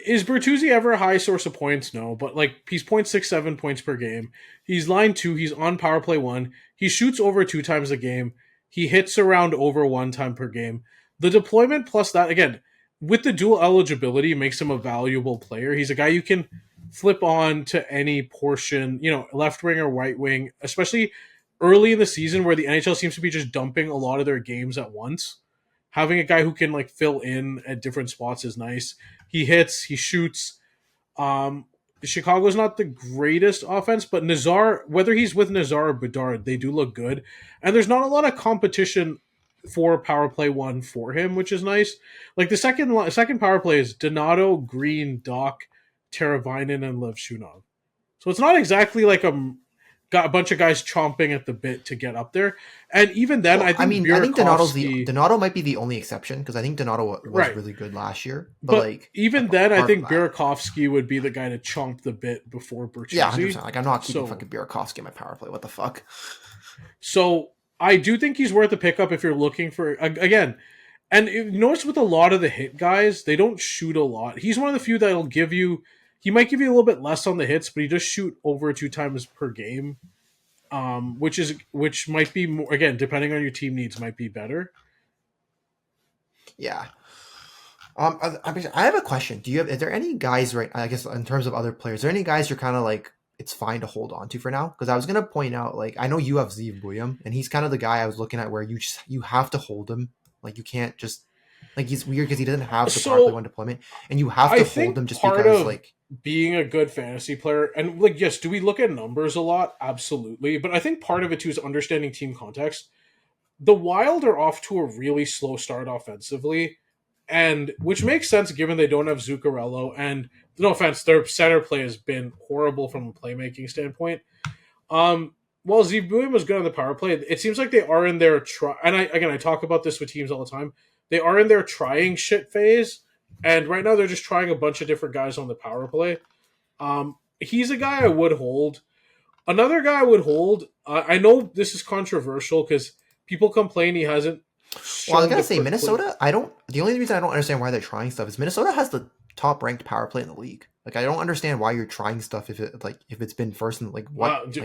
Is Bertuzzi ever a high source of points? No, but like he's 0.67 points per game. He's line 2. He's on power play 1. He shoots over 2 times a game. He hits around over 1 time per game. The deployment plus that again with the dual eligibility makes him a valuable player. He's a guy you can flip on to any portion, left wing or right wing, especially early in the season where the NHL seems to be just dumping a lot of their games at once. Having a guy who can like fill in at different spots is nice. He hits, he shoots. Chicago's not the greatest offense, but Nazar, whether he's with Nazar or Bedard, they do look good. And there's not a lot of competition for power play 1 for him, which is nice. Like the second power play is Donato, Green, Doc, Teravainen, and Levshunov. So it's not exactly like got a bunch of guys chomping at the bit to get up there. And even then, I think Donato might be the only exception because I think Donato was really good last year. But like even then, I think Burakovsky would be the guy to chomp the bit before Bertuzzi. Yeah, 100%. Like I'm not keeping fucking Burakovsky in my power play. What the fuck? So I do think he's worth a pickup if you're looking for again. And notice with a lot of the hit guys, they don't shoot a lot. He's one of the few that'll give you. He might give you a little bit less on the hits, but he does shoot over 2 times per game, which might be more. Again, depending on your team needs, might be better. Yeah. I have a question. Is there any guys right? I guess in terms of other players, are there any guys you're kind of like it's fine to hold on to for now? Because I was gonna point out, like I know you have Zeev Buium, and he's kind of the guy I was looking at where you have to hold him. Like you can't just like he's weird because he doesn't have the power play 1 deployment, and you have to hold him just because like being a good fantasy player and like yes, do we look at numbers a lot? Absolutely, but I think part of it too is understanding team context. The Wild are off to a really slow start offensively, and which makes sense given they don't have Zuccarello. And no offense, their center play has been horrible from a playmaking standpoint. While Zeev Buium was good on the power play, it seems like they are in their and I talk about this with teams all the time. They are in their trying shit phase, and right now they're just trying a bunch of different guys on the power play. He's a guy I would hold. Another guy I would hold. I know this is controversial because people complain he hasn't. Well, I gotta say Minnesota. The only reason I don't understand why they're trying stuff is Minnesota has the top ranked power play in the league. Like I don't understand why you're trying stuff if it's been first and like what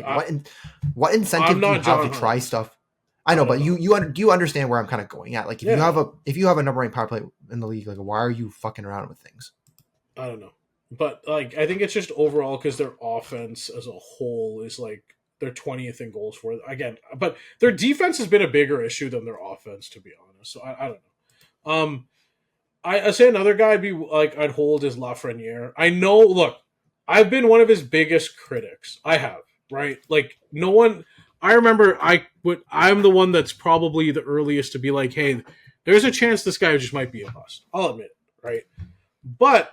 what incentive do you have to try stuff? I know, but do you understand where I'm kind of going at? Like if you have a number 1 power play in the league, like why are you fucking around with things? I don't know, but like I think it's just overall because their offense as a whole is like they're 20th in goals for again, but their defense has been a bigger issue than their offense, to be honest. So I don't know. I say another guy I'd hold is Lafreniere. I know. Look, I've been one of his biggest critics. I have, right? Like no one. I remember I'm the one that's probably the earliest to be like, hey, there's a chance this guy just might be a bust. I'll admit it, right? But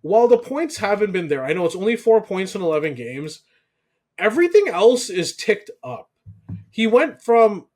while the points haven't been there, I know it's only 4 points in 11 games. Everything else is ticked up. He went from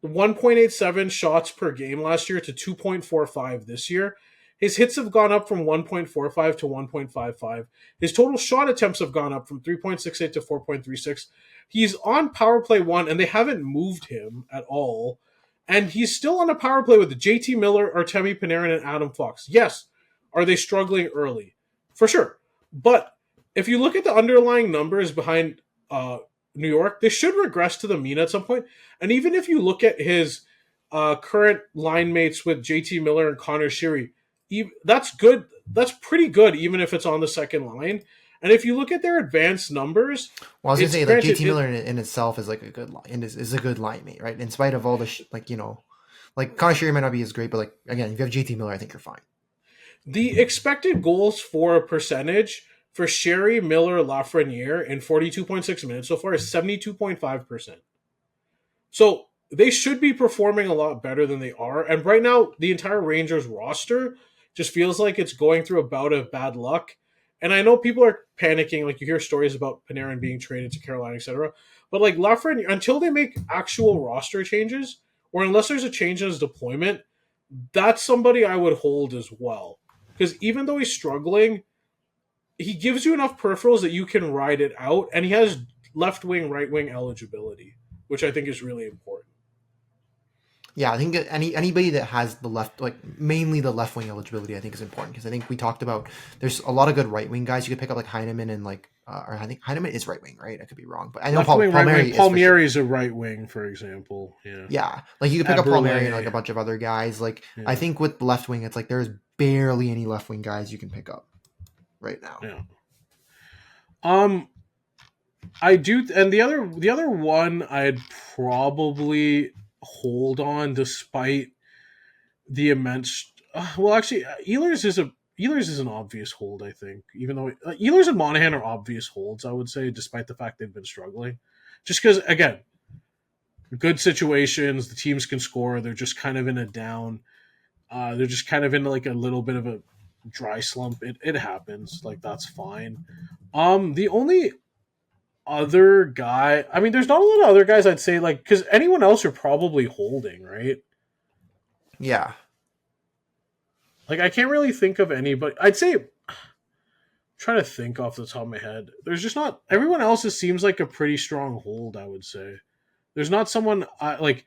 1.87 shots per game last year to 2.45 this year. His hits have gone up from 1.45 to 1.55. His total shot attempts have gone up from 3.68 to 4.36. He's on power play 1, and they haven't moved him at all. And he's still on a power play with JT Miller, Artemi Panarin, and Adam Fox. Yes, are they struggling early? For sure. But if you look at the underlying numbers behind New York, they should regress to the mean at some point. And even if you look at his current line mates with JT Miller and Connor Sheary, that's good. That's pretty good, even if it's on the second line. And if you look at their advanced numbers, well, I was gonna say like JT Miller in itself is like a good line, is a good line mate, right? In spite of all the like Connor Sheary might not be as great, but like again, if you have JT Miller, I think you're fine. The expected goals for a percentage for Sherry, Miller, Lafreniere in 42.6 minutes so far is 72.5%. So they should be performing a lot better than they are. And right now, the entire Rangers roster just feels like it's going through a bout of bad luck. And I know people are panicking, like you hear stories about Panarin being traded to Carolina, etc. But like Lafreniere, until they make actual roster changes, or unless there's a change in his deployment, that's somebody I would hold as well. Because even though he's struggling, he gives you enough peripherals that you can ride it out, and he has left wing, right wing eligibility, which I think is really important. Yeah, I think anybody that has the left, like mainly the left wing eligibility, I think is important because I think we talked about there's a lot of good right wing guys you could pick up like Heineman and like, or I think Heineman is right wing, right? I could be wrong, but I know Palmieri is a right wing, for example. Yeah, like you could pick up Palmieri and like a bunch of other guys. Like I think with left wing, it's like there's barely any left wing guys you can pick up right now. Yeah. I do, and the other one I'd probably hold on despite the immense. Well, actually, Ehlers is an obvious hold. I think, even though Ehlers and Monahan are obvious holds, I would say, despite the fact they've been struggling, just because again, good situations, the teams can score. They're just kind of in a down. They're just kind of in like a little bit of a dry slump. It happens. Like that's fine. The only other guy, I mean, there's not a lot of other guys I'd say like because anyone else you're probably holding, right? Yeah. Like I can't really think of anybody. I'd say, I'm trying to think off the top of my head. There's just not everyone else. It seems like a pretty strong hold. I would say there's not someone like.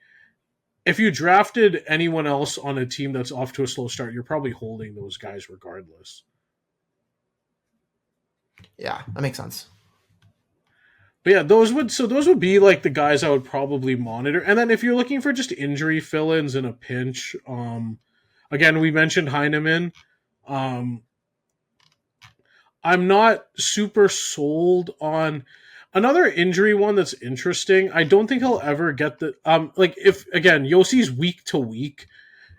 If you drafted anyone else on a team that's off to a slow start, you're probably holding those guys regardless. Yeah, that makes sense. But yeah, those would be like the guys I would probably monitor. And then if you're looking for just injury fill-ins in a pinch, again, we mentioned Heineman. I'm not super sold on another injury one that's interesting. I don't think he'll ever get the like if again Yossi's week to week.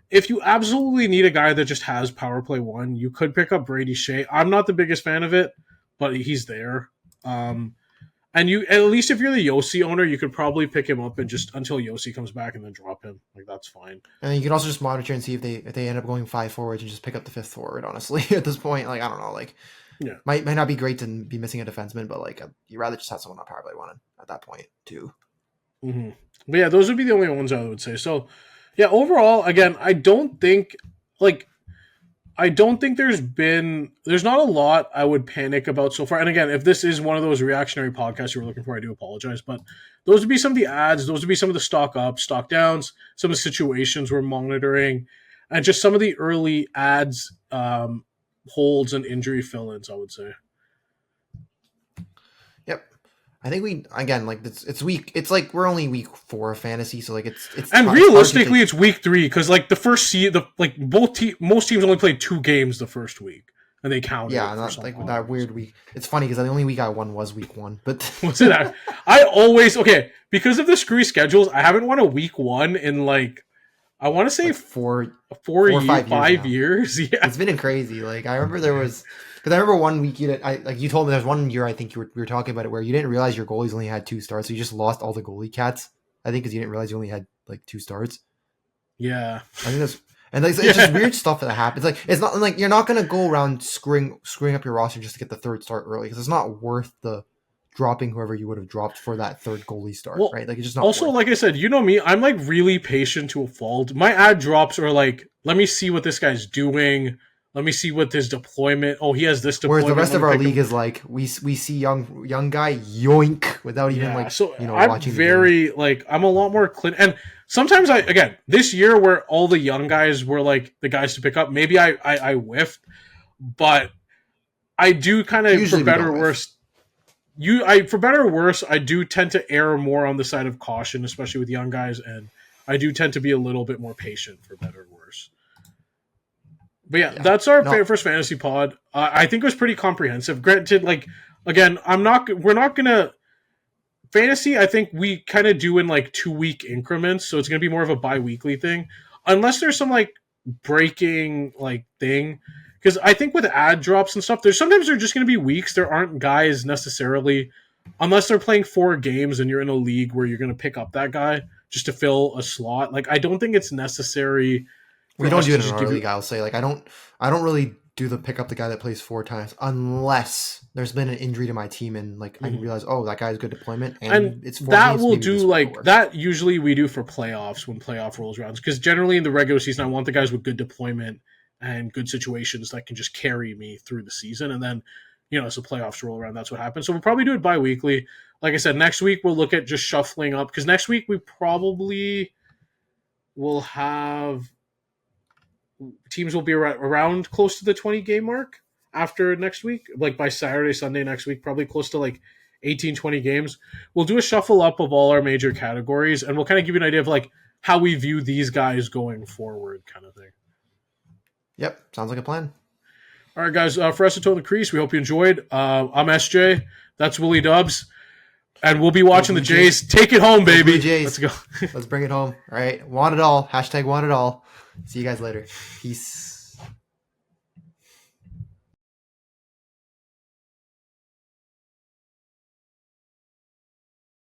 If you absolutely need a guy that just has power play 1, you could pick up Brady Shea. I'm not the biggest fan of it, but he's there. And you at least if you're the Yossi owner, you could probably pick him up and just until Yossi comes back and then drop him. Like that's fine. And you can also just monitor and see if they end up going 5 forwards and just pick up the 5th forward. Honestly, at this point, like I don't know, like. Yeah, might not be great to be missing a defenseman, but like you'd rather just have someone on power play 1 at that point too. Mm-hmm. But yeah, those would be the only ones I would say. So yeah, overall, again, I don't think there's not a lot I would panic about so far. And again, if this is one of those reactionary podcasts you were looking for, I do apologize. But those would be some of the ads, those would be some of the stock ups, stock downs, some of the situations we're monitoring, and just some of the early ads. Holds and injury fill-ins, I would say. Yep, I think we again like it's week. It's like we're only week 4 of fantasy, so like it's and realistically it's week 3 because like the first most teams only played 2 games the first week and they counted. Yeah, not like that weird week. It's funny because the only week I won was week 1, but was it? I always because of the screwy schedules. I haven't won a week 1 in like I want to say like four or 5 years. Yeah, it's been crazy. Like I remember because I remember one week you told me there's one year I think we were talking about it where you didn't realize your goalies only had 2 stars, so you just lost all the goalie cats. I think because you didn't realize you only had like 2 stars. Yeah, I think that's. And it's just weird stuff that happens. Like it's not like you're not gonna go around screwing up your roster just to get the 3rd start early because it's not worth the dropping whoever you would have dropped for that 3rd goalie start, right? Like it's just not. Also, like I said, you know me, I'm like really patient to a fault. My ad drops are like, let me see what this guy's doing. Let me see what his deployment. Oh, he has this deployment. Whereas the rest of our league is like we see young guy yoink without even I'm watching. I'm a lot more clean. And sometimes this year where all the young guys were like the guys to pick up, maybe I whiffed, but I do kind of for better or worse. For better or worse, I do tend to err more on the side of caution, especially with young guys, and I do tend to be a little bit more patient for better or worse. But yeah, that's our first fantasy pod. I think it was pretty comprehensive. Granted, we're not gonna fantasy. I think we kind of do in like 2-week increments, so it's gonna be more of a bi-weekly thing, unless there's some like breaking like thing. Because I think with ad drops and stuff, sometimes they're just gonna be weeks. There aren't guys necessarily, unless they're playing 4 games and you're in a league where you're gonna pick up that guy just to fill a slot. Like I don't think it's necessary. We don't do it in our league. I'll say, like, I don't really do the pick up the guy that plays 4 times unless there's been an injury to my team and like I realize, oh, that guy's good deployment and it's 4 that games, will do like that. Usually we do for playoffs when playoff rolls around because generally in the regular season I want the guys with good deployment and good situations that can just carry me through the season, and then as the playoffs roll around, that's what happens. So we'll probably do it bi-weekly. Like I said, next week we'll look at just shuffling up because next week we probably will have. Teams will be around close to the 20 game mark after next week, like by Saturday, Sunday next week, probably close to like 18, 20 games. We'll do a shuffle up of all our major categories and we'll kind of give you an idea of like how we view these guys going forward kind of thing. Yep. Sounds like a plan. All right, guys, for us to the Crease, we hope you enjoyed. I'm SJ. That's WillyDubz. And we'll be watching the Jays. Take it home, baby. Let's go. Let's bring it home. All right. Want it all. #want it all. See you guys later. Peace.